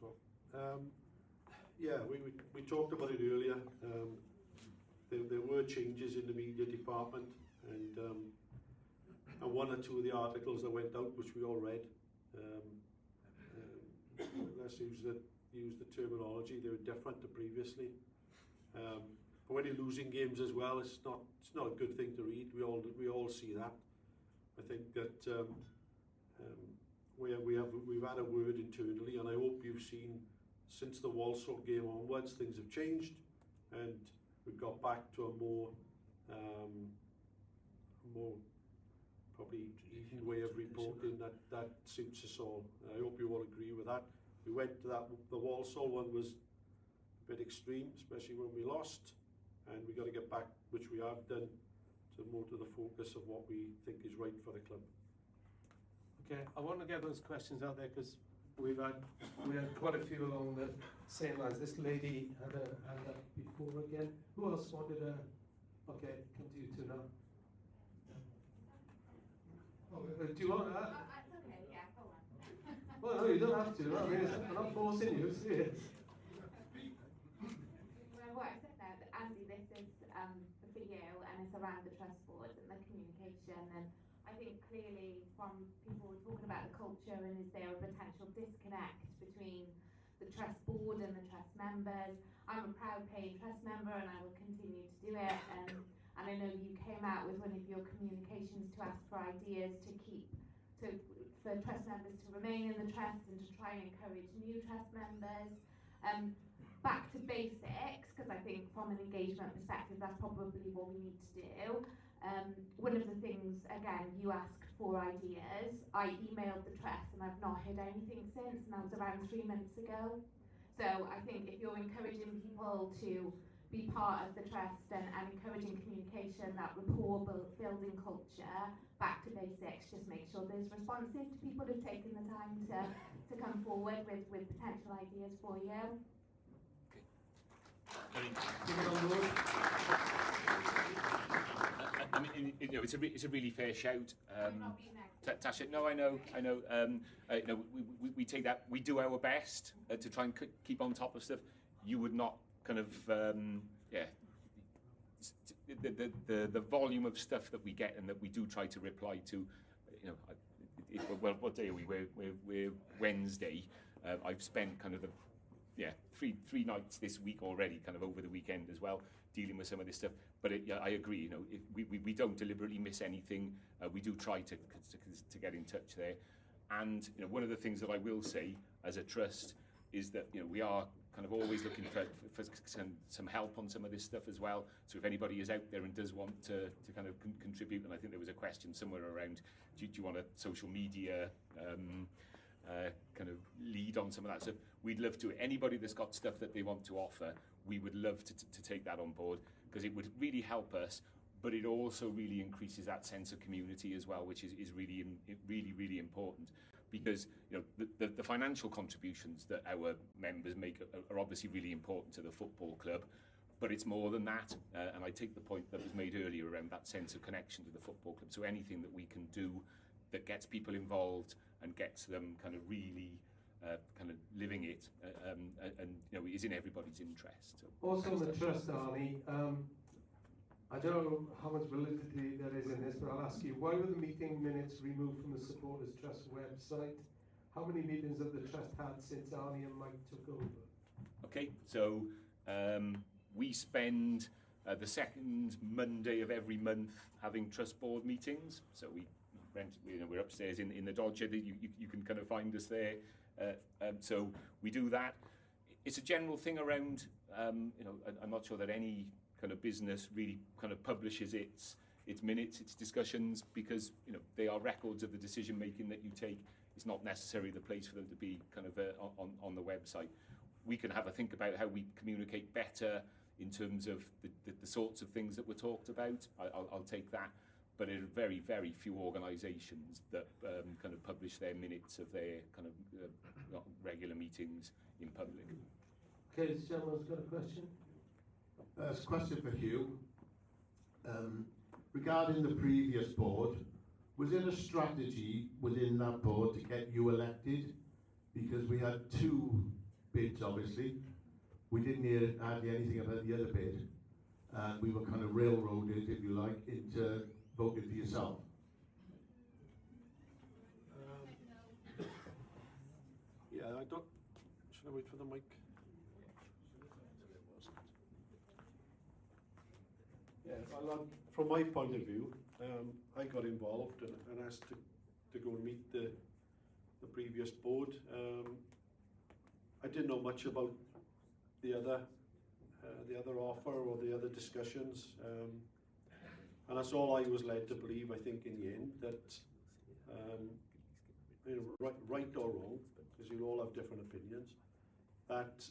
C: So, yeah, we talked about it earlier. There were changes in the media department, and one or two of the articles that went out, which we all read, let's use the terminology, they were different to previously. But when you're losing games as well, it's not a good thing to read. We all see that. I think that we've had a word internally, and I hope you've seen since the Walsall game onwards, things have changed, and we've got back to a more probably even way of reporting that suits us all. I hope you all agree with that. We went to the Walsall one was a bit extreme, especially when we lost, and we got to get back, which we have done, to more to the focus of what we think is right for the club.
B: Okay, I want to get those questions out there because we had quite a few along the same lines. This lady had a hand up before again. Who else wanted a? Okay, come to you two now. Oh, do you want that?
M: It's okay, yeah, go on.
B: Well, no, you don't have to. I mean, I'm not forcing you. See it.
M: Well, what I said there, that Andy, this is for you, and it's around the trust board and the communication. And I think clearly from people talking about the culture, and is there a potential disconnect between the trust board and the trust members? I'm a proud paying trust member, and I will continue to do it. And I know you came out with one of your communications to ask for ideas for trust members to remain in the trust and to try and encourage new trust members. Back to basics, because I think from an engagement perspective, that's probably what we need to do. One of the things, again, you asked for ideas. I emailed the trust and I've not heard anything since, and that was around 3 months ago. So I think if you're encouraging people to be part of the trust and encouraging communication, that rapport building culture, back to basics, just make sure there's responses to people who've taken the time to come forward with potential ideas for you.
A: I mean, it's a really fair shout.
M: Not being negative.
A: Tasha, no, I know. We take that. We do our best to try and keep on top of stuff. You would not kind of, the volume of stuff that we get and that we do try to reply to. Well, what day are we? We're Wednesday. I've spent kind of three nights this week already, kind of over the weekend as well, dealing with some of this stuff. But I agree. We don't deliberately miss anything. We do try to get in touch there. And one of the things that I will say as a trust is that we are kind of always looking for some help on some of this stuff as well. So if anybody is out there and does want to kind of contribute, and I think there was a question somewhere around, do you want a social media kind of lead on some of that stuff? We'd love to. Anybody that's got stuff that they want to offer, we would love to take that on board, because it would really help us, but it also really increases that sense of community as well, which is really important. Because the financial contributions that our members make are obviously really important to the football club, but it's more than that. And I take the point that was made earlier around that sense of connection to the football club. So anything that we can do that gets people involved and gets them kind of really kind of living it, and is in everybody's interest. So,
B: also on the trust, Arnie, I don't know how much validity there is in this, but I'll ask you, why were the meeting minutes removed from the Supporters Trust website? How many meetings have the trust had since Arnie and Mike took over? Okay, so we spend the second Monday of every month having trust board meetings. So we're upstairs in the Dodger. You can kind of find us there. So we do that. It's a general thing around. I'm not sure that any kind of business really kind of publishes its minutes, its discussions, because they are records of the decision making that you take. It's not necessarily the place for them to be kind of on the website. We can have a think about how we communicate better in terms of the sorts of things that were talked about. I'll take that, but there are very, very few organisations that kind of publish their minutes of their kind of regular meetings in public. Okay, this gentleman's got a question.
C: It's a question for Huw. Regarding the previous board, was there a strategy within that board to get you elected? Because we had two bids, obviously. We didn't hear hardly anything about the other bid. And we were kind of railroaded, if you like, into voting for yourself.
Q: Yeah, I don't. Should I wait for the mic?
C: Yeah, from my point of view, I got involved and asked to go and meet the previous board. I didn't know much about the other offer or the other discussions, and that's all I was led to believe. I think in the end that right or wrong, because you all have different opinions, that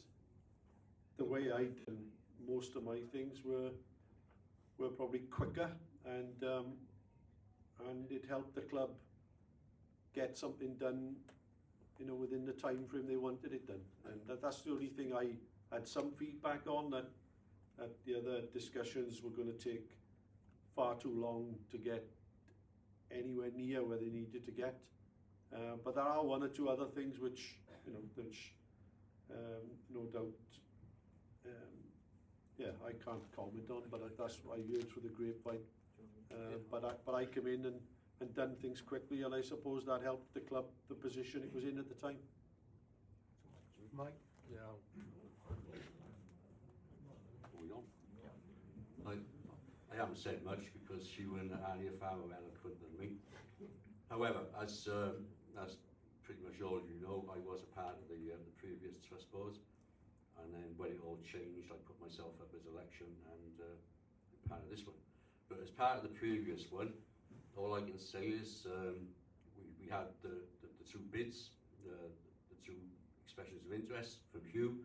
C: the way I did most of my things were probably quicker, and it helped the club get something done, within the time frame they wanted it done. And that's the only thing I had some feedback on, that the other discussions were going to take far too long to get anywhere near where they needed to get. But there are one or two other things which no doubt. I can't comment on, but that's what I heard through the grapevine. But I came in and done things quickly, and I suppose that helped the club, the position it was in at the time.
B: Mike?
T: Yeah. I haven't said much because Huw and Annie are far more eloquent than me. However, as pretty much all of you know, I was a part of the previous trust board. And then when it all changed, I put myself up as election and part of this one. But as part of the previous one, all I can say is we had the two bids, the two expressions of interest from Huw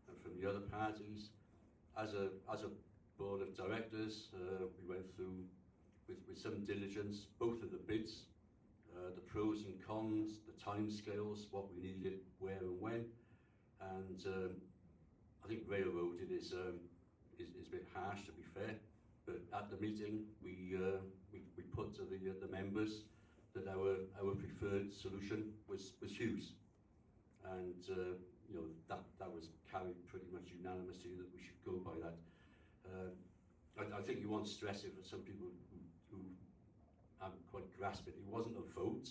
T: and from the other parties. As a board of directors, we went through with some diligence both of the bids, the pros and cons, the timescales, what we needed, where and when, and I think railroaded is a bit harsh, to be fair, But at the meeting, we put to the members that our preferred solution was Huw's, and you know, that was carried pretty much unanimously that we should go by that. I think you want to stress it for some people who haven't quite grasped it. It wasn't a vote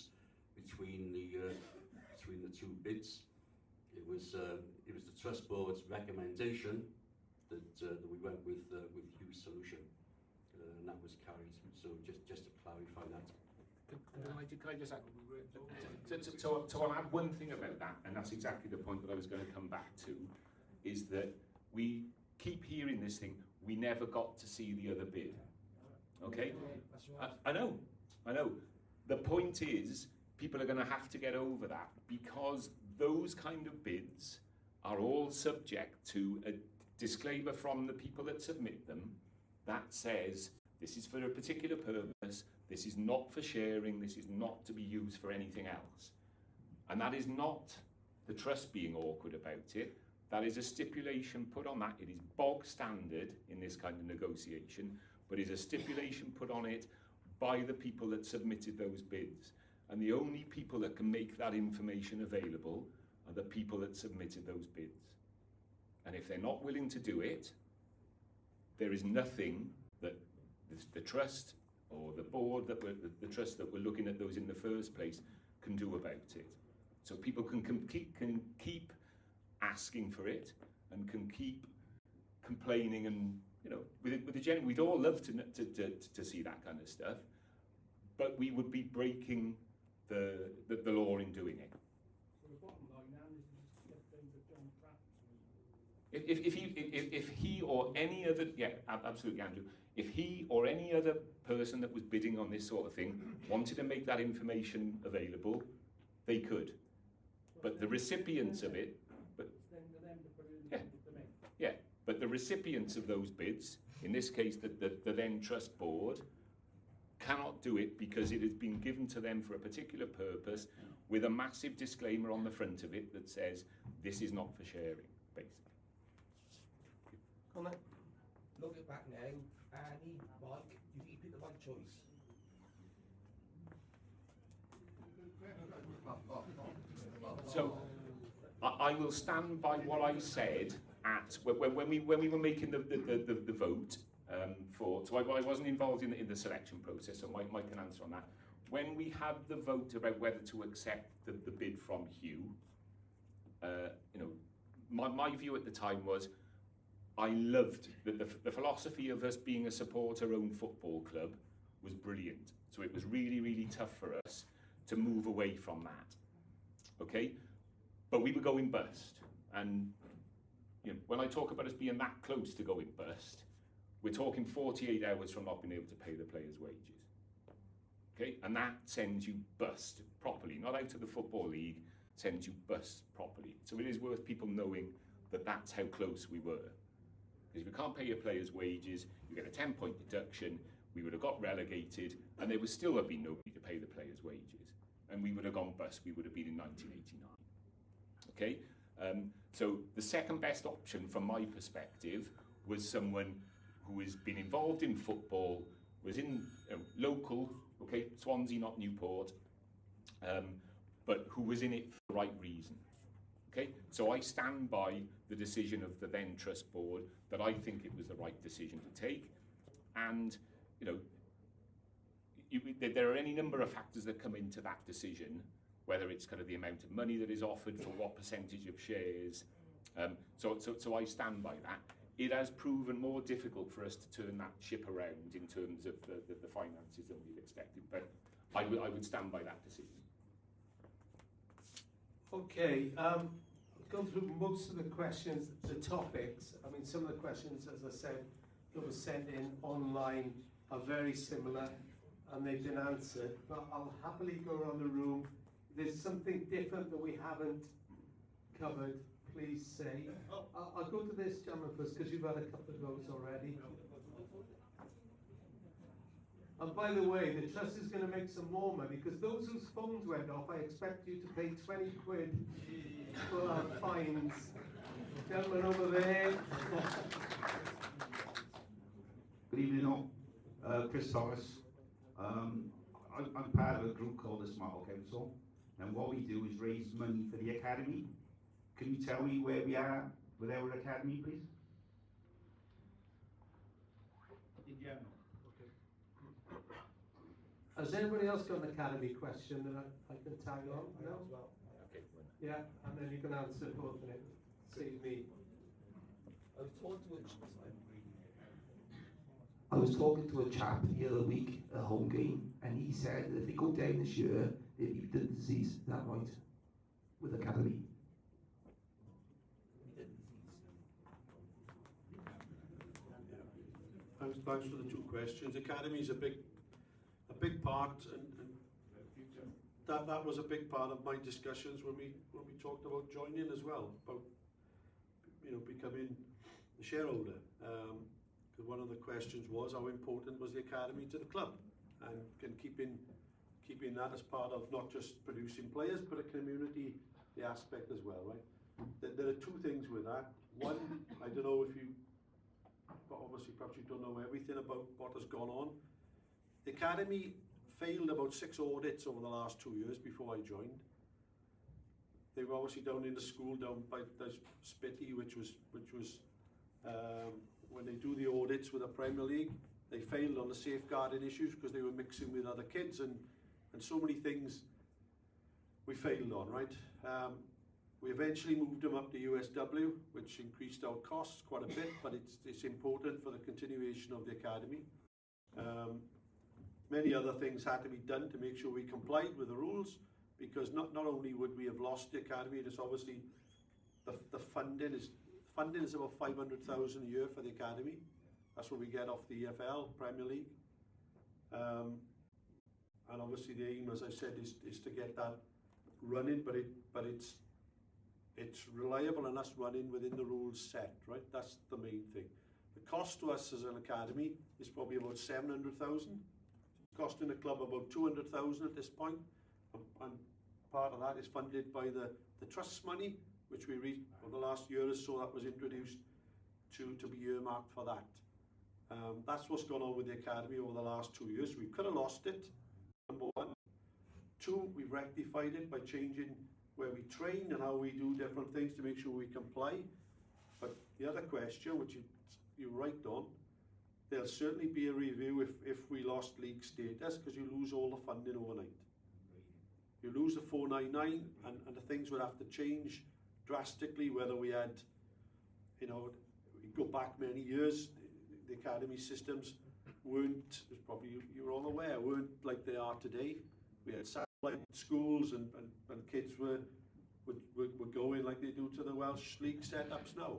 T: between the two bids. It was the trust board's recommendation that we went with Huw's solution, and that was carried. So just to clarify that.
A: Can I just add, to add one thing about that, and that's exactly the point that I was going to come back to, is that we keep hearing this thing, we never got to see the other bid. Okay? I know. The point is, people are going to have to get over that, because those kind of bids are all subject to a disclaimer from the people that submit them that says, this is for a particular purpose, this is not for sharing, this is not to be used for anything else. And that is not the trust being awkward about it. That is a stipulation put on that. It is bog standard in this kind of negotiation, but is a stipulation put on it by the people that submitted those bids. And the only people that can make that information available are the people that submitted those bids. And if they're not willing to do it, there is nothing that the trust or the board that the trust that were looking at those in the first place can do about it. So people can keep asking for it and can keep complaining, and you know, with the general, we'd all love to see that kind of stuff, but we would be breaking the law in doing it.
P: So the bottom line now is just get things that John Pratt.
A: If he or any other, yeah, absolutely, Andrew. If he or any other person that was bidding on this sort of thing wanted to make that information available, they could. But the recipients of it, but the recipients of those bids, in this case the then trust board, cannot do it because it has been given to them for a particular purpose with a massive disclaimer on the front of it that says this is not for sharing, basically.
B: Comment?
U: Looking back now, Annie, Mike, you think you picked the right choice?
A: So I will stand by what I said at when we were making the vote for. So I wasn't involved in the selection process, so Mike can answer on that. When we had the vote about whether to accept the bid from Huw, you know, my view at the time was I loved the philosophy of us being a supporter-owned football club was brilliant. So it was really, really tough for us to move away from that. Okay, but we were going bust, and you know, when I talk about us being that close to going bust, we're talking 48 hours from not being able to pay the players' wages. Okay, and that sends you bust properly, not out of the Football League, sends you bust properly. So it is worth people knowing that that's how close we were. Because if you can't pay your players' wages, you get a 10-point deduction, we would have got relegated, and there would still have been nobody to pay the players' wages. And we would have gone bust, we would have been in 1989. Okay, so the second best option from my perspective was someone who has been involved in football, was in local, okay, Swansea, not Newport, but who was in it for the right reason. Okay, so I stand by the decision of the then trust board that I think it was the right decision to take, and you know, there are any number of factors that come into that decision, whether it's kind of the amount of money that is offered for what percentage of shares. So I stand by that. It has proven more difficult for us to turn that ship around in terms of the finances than we'd expected, but I would stand by that decision.
B: Okay, I've gone through most of the questions, the topics. I mean, some of the questions, as I said, that were sent in online are very similar and they've been answered, but I'll happily go around the room. If there's something different that we haven't covered, please say. I'll go to this gentleman first because you've had a couple of goes already. And by the way, the trust is going to make some more money because those whose phones went off, I expect you to pay 20 quid for our fines. Gentleman over there.
I: Good evening all. Chris Thomas. I'm part of a group called the Smart Council, and what we do is raise money for the academy. Can you tell me where we are with our academy, please? In general.
B: Has anybody else got an academy question that I can tag on? No?
A: Okay.
B: Yeah, and then you can answer both and it saves me.
U: I was talking to a chap the other week at a home game, and he said that if they go down this year, they'll beat the disease. Is that right? With academy.
C: Thanks for the two questions. Academy is a big part, and that was a big part of my discussions when we talked about joining as well, about becoming a shareholder. Because one of the questions was how important was the academy to the club, and keeping that as part of not just producing players but a community aspect as well, right? There are two things with that. One, I don't know if you, but obviously perhaps you don't know everything about what has gone on. The academy failed about 6 audits over the last 2 years before I joined. They were obviously down in the school down by Spitty, which was when they do the audits with the Premier League, they failed on the safeguarding issues because they were mixing with other kids and so many things we failed on, right? We eventually moved them up to USW, which increased our costs quite a bit, but it's important for the continuation of the academy. Many other things had to be done to make sure we complied with the rules, because not only would we have lost the academy, it's obviously the funding is about 500,000 a year for the academy. That's what we get off the EFL Premier League, and obviously the aim, as I said, is to get that running, but it's reliable and us running within the rules set, right? That's the main thing. The cost to us as an academy is probably about 700,000. It's costing the club about 200,000 at this point, and part of that is funded by the trust's money, which we read over the last year or so that was introduced to be earmarked for that. That's what's gone on with the academy over the last 2 years. We could have lost it, number one. Two, we've rectified it by changing where we train and how we do different things to make sure we comply. But the other question, which you're right on, there'll certainly be a review if we lost league status, because you lose all the funding overnight. You lose the 499, and the things would have to change drastically, whether we had, we go back many years, the academy systems weren't, probably you're all aware, weren't like they are today. We had satellite schools and kids were going like they do to the Welsh League setups now.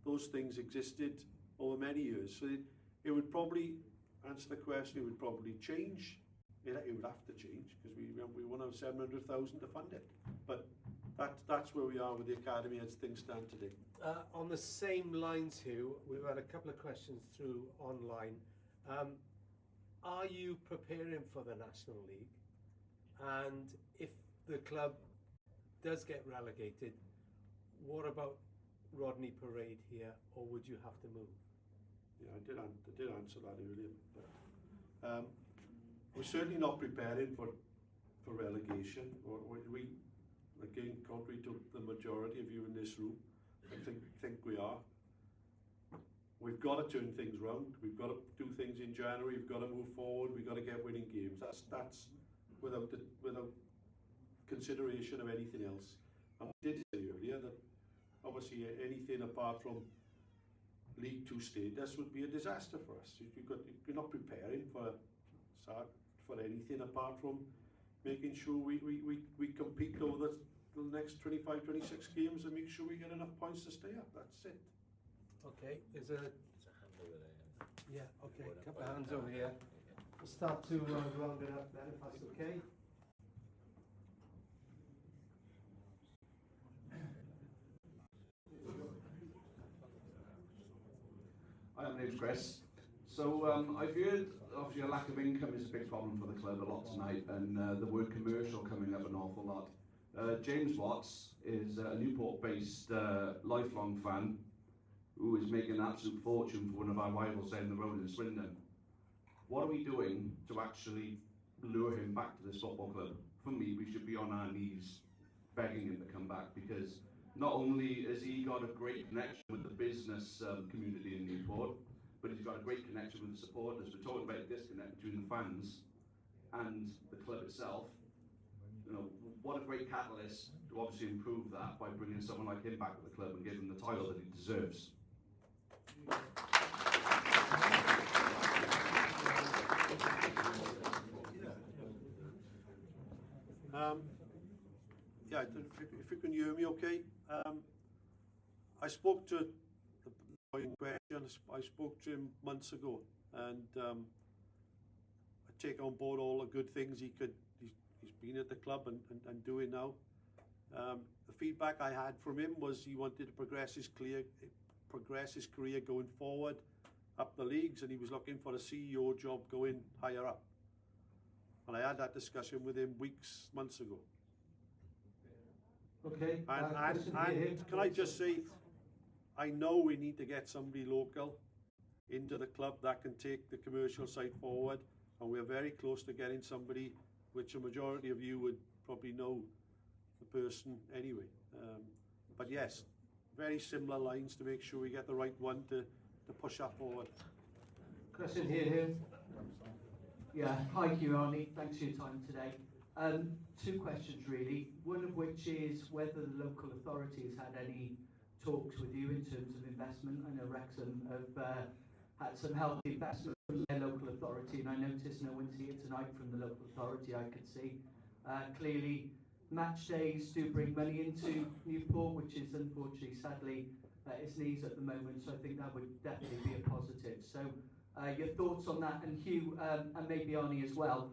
C: Those things existed over many years. So it would probably, answer the question, it would probably change. It would have to change, because we won't have 700,000 to fund it. But that's where we are with the academy as things stand today.
B: On the same lines, Huw, we've had a couple of questions through online. Are you preparing for the National League? And if the club does get relegated, what about Rodney Parade here, or would you have to move?
C: Yeah, I did answer that earlier. But, we're certainly not preparing for relegation. We again, contrary to the majority of you in this room, I think we are. We've got to turn things round. We've got to do things in January. We've got to move forward. We've got to get winning games. That's without consideration of anything else. I did say earlier that obviously anything apart from League 2 status would be a disaster for us. You're not preparing for anything apart from making sure we compete over the next 25, 26 games and make sure we get enough points to stay up. That's it.
B: Okay, there's a hand over there. Yeah, okay, a couple of hands over here. We'll start to round it up then, if that's okay.
F: Hi, my name's Chris. So I've heard obviously a lack of income is a big problem for the club a lot tonight, and the word commercial coming up an awful lot. James Watts is a Newport-based lifelong fan. who is making an absolute fortune for one of our rivals down the road in Swindon. What are we doing to actually lure him back to this football club? For me, we should be on our knees begging him to come back, because not only has he got a great connection with the business community in Newport, but he's got a great connection with the supporters. We're talking about a disconnect between the fans and the club itself. You know, what a great catalyst to obviously improve that by bringing someone like him back to the club and giving him the title that he deserves.
C: Yeah, if you can hear me okay. I spoke to the boy in question, I spoke to him months ago, and I take on board all the good things he's been at the club and doing now. The feedback I had from him was he wanted to progress his career going forward up the leagues, and he was looking for a CEO job going higher up. And I had that discussion with him months ago.
B: Okay.
C: And can I just say, I know we need to get somebody local into the club that can take the commercial side forward, and we're very close to getting somebody, which a majority of you would probably know the person anyway. But yes, very similar lines to make sure we get the right one to push that forward.
B: Question here.
G: Yeah, hi Huw, thanks for your time today. Two questions really, one of which is whether the local authorities had any talks with you in terms of investment. I know Wrexham have had some healthy investment from their local authority, and I noticed no one's here tonight from the local authority, I could see. Clearly, match days do bring money into Newport, which is unfortunately, sadly, at its knees at the moment, so I think that would definitely be a positive. So your thoughts on that, and Huw, and maybe Arnie as well.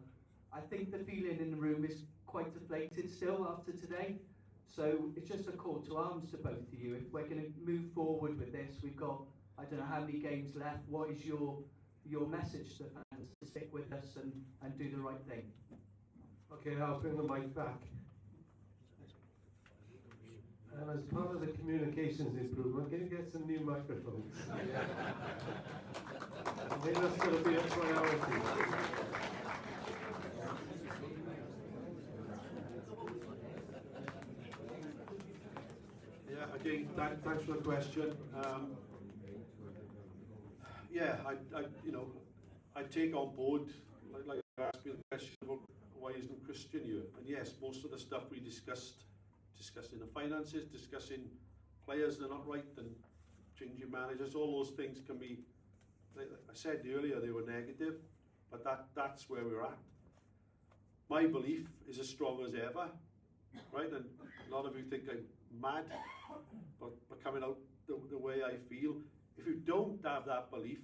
G: I think the feeling in the room is quite deflated still after today, so it's just a call to arms to both of you. If we're going to move forward with this, we've got, I don't know how many games left, what is your message to fans to stick with us and do the right thing?
B: Okay, I'll bring the mic back. And as part of the communications improvement, can you get some new microphones? I think that's going to be a priority.
C: Yeah, again, thanks for the question. Yeah, I take on board, like you asked me the question about why isn't Christian here? And yes, most of the stuff we discussing the finances, discussing players that are not right, and changing managers, all those things can be, like I said earlier, they were negative, but that's where we're at. My belief is as strong as ever, right? And a lot of you think I'm mad, but coming out the way I feel. If you don't have that belief,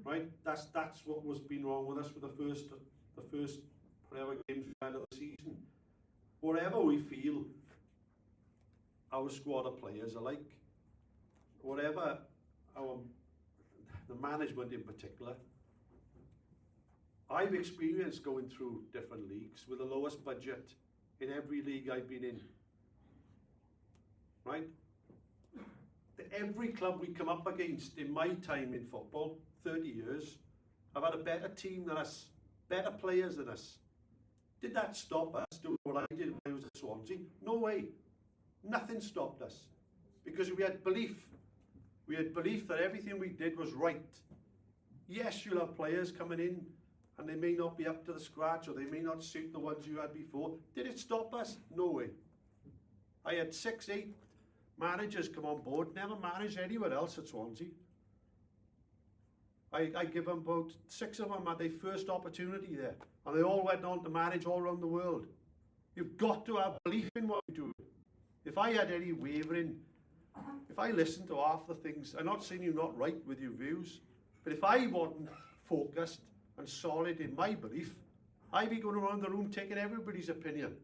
C: right, that's what was been wrong with us for the first whatever games we had of the season. Whatever we feel our squad of players are like, whatever the management in particular, I've experienced going through different leagues with the lowest budget in every league I've been in. Right? Every club we come up against in my time in football, 30 years, have had a better team than us, better players than us. Did that stop us doing what I did when I was at Swansea? No way. Nothing stopped us. Because we had belief. We had belief that everything we did was right. Yes, you'll have players coming in and they may not be up to the scratch, or they may not suit the ones you had before. Did it stop us? No way. I had 6, 8 managers come on board, never managed anywhere else at Swansea. I give them about 6 of them had their first opportunity there, and they all went on to manage all around the world. You've got to have belief in what you do. If I had any wavering, if I listened to half the things, I'm not saying you're not right with your views, but if I wasn't focused and solid in my belief, I'd be going around the room taking everybody's opinion.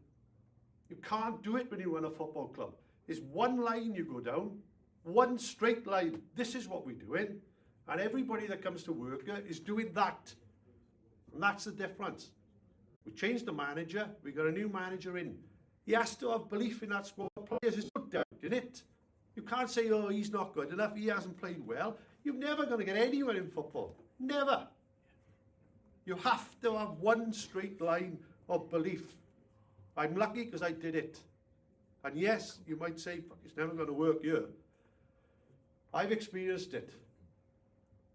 C: You can't do it when you run a football club. It's one line you go down, one straight line. This is what we're doing. And everybody that comes to work here is doing that. And that's the difference. We changed the manager. We got a new manager in. He has to have belief in that squad of players. There's no doubt in it. You can't say, oh, he's not good enough, he hasn't played well. You're never going to get anywhere in football. Never. You have to have one straight line of belief. I'm lucky because I did it. And yes, you might say, fuck, it's never going to work here. I've experienced it.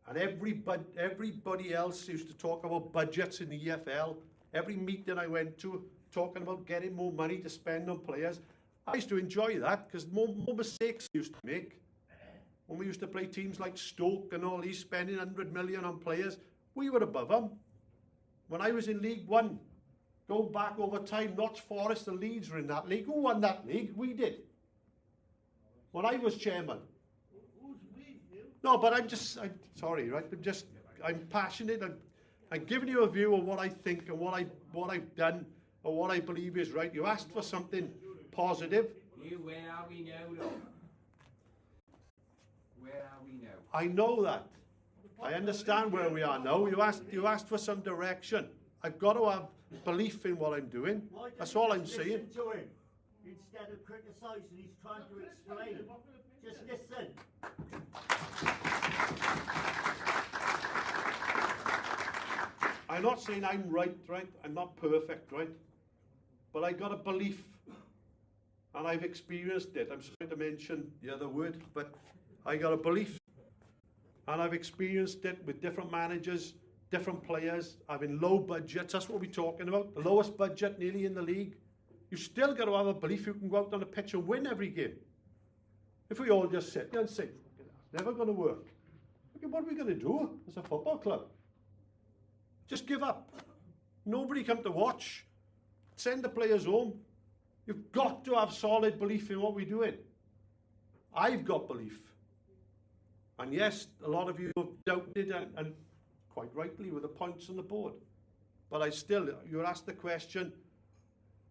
C: And everybody else used to talk about budgets in the EFL. Every meeting I went to, talking about getting more money to spend on players. I used to enjoy that because more mistakes we used to make. When we used to play teams like Stoke and all these spending 100 million on players, we were above them. When I was in League One, go back over time, Notts Forest and Leeds were in that league. Who won that league? We did. When I was chairman. No, but I'm sorry, right? I'm passionate. I'm giving you a view of what I think and what I've done and what I believe is right. You asked for something positive.
E: Where are we now, though? Where are we now?
C: I know that. I understand where we are now. You asked for some direction. I've got to have belief in what I'm doing. That's all I'm saying.
H: Listen to him instead of criticising. He's trying to explain. Just listen.
C: I'm not saying I'm right? I'm not perfect, right? But I got a belief. And I've experienced it. I'm sorry to mention the other word, but I got a belief. And I've experienced it with different managers, different players, having low budgets. That's what we're talking about. The lowest budget nearly in the league. You still got to have a belief you can go out on the pitch and win every game. If we all just sit there and say, it's never going to work. Okay, what are we going to do as a football club? Just give up. Nobody come to watch. Send the players home. You've got to have solid belief in what we're doing. I've got belief. And yes, a lot of you have doubted, and quite rightly, with the points on the board. But you're asked the question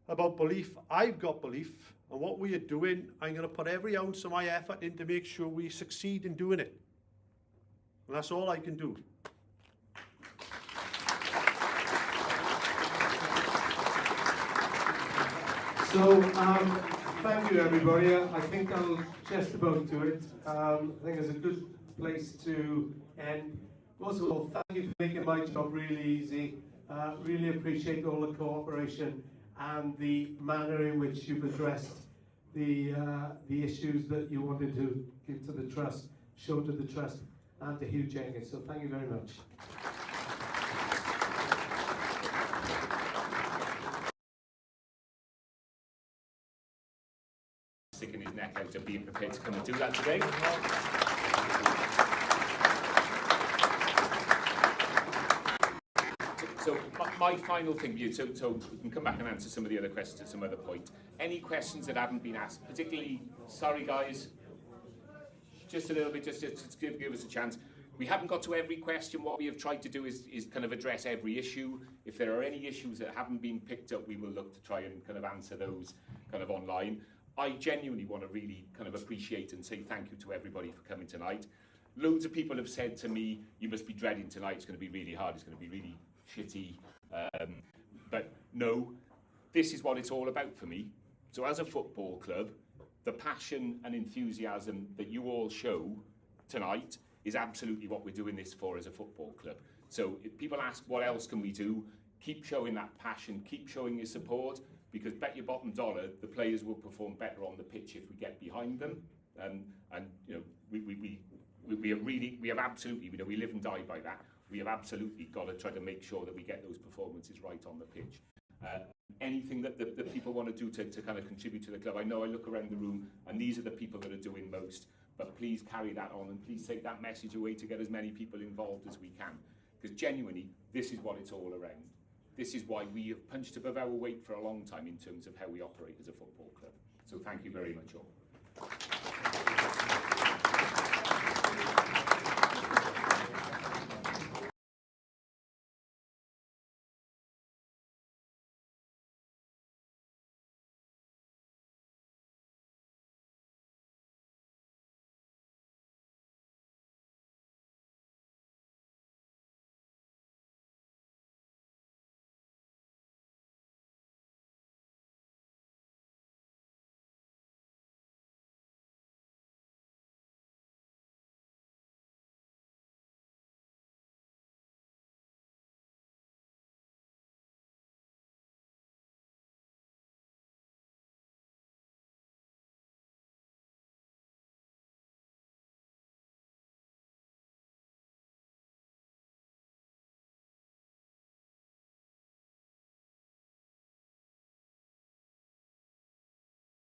C: about belief. I've got belief, and what we are doing, I'm going to put every ounce of my effort in to make sure we succeed in doing it. And that's all I can do.
B: So, thank you everybody. I think I'll just about do it. I think it's a good place to end. Most of all, thank you for making my job really easy. Really appreciate all the cooperation and the manner in which you've addressed the issues that you wanted to give to the trust, show to the trust, and to Huw Jenkins. So thank you very much.
A: Sticking his neck out and being prepared to come and do that today. So my final thing, so we can come back and answer some of the other questions at some other point. Any questions that haven't been asked, particularly, sorry guys, just a little bit, just give us a chance. We haven't got to every question. What we have tried to do is kind of address every issue. If there are any issues that haven't been picked up, we will look to try and kind of answer those kind of online. I genuinely want to really kind of appreciate and say thank you to everybody for coming tonight. Loads of people have said to me, you must be dreading tonight, it's going to be really hard, it's going to be really shitty. But no, this is what it's all about for me. So as a football club, the passion and enthusiasm that you all show tonight is absolutely what we're doing this for as a football club. So if people ask what else can we do, keep showing that passion, keep showing your support, because bet your bottom dollar the players will perform better on the pitch if we get behind them. And you know, we have absolutely, you know, we live and die by that. We have absolutely got to try to make sure that we get those performances right on the pitch. Anything that the people want to do to kind of contribute to the club, I know I look around the room and these are the people that are doing most, but please carry that on and please take that message away to get as many people involved as we can. Because genuinely, this is what it's all around. This is why we have punched above our weight for a long time in terms of how we operate as a football club. So thank you very much all.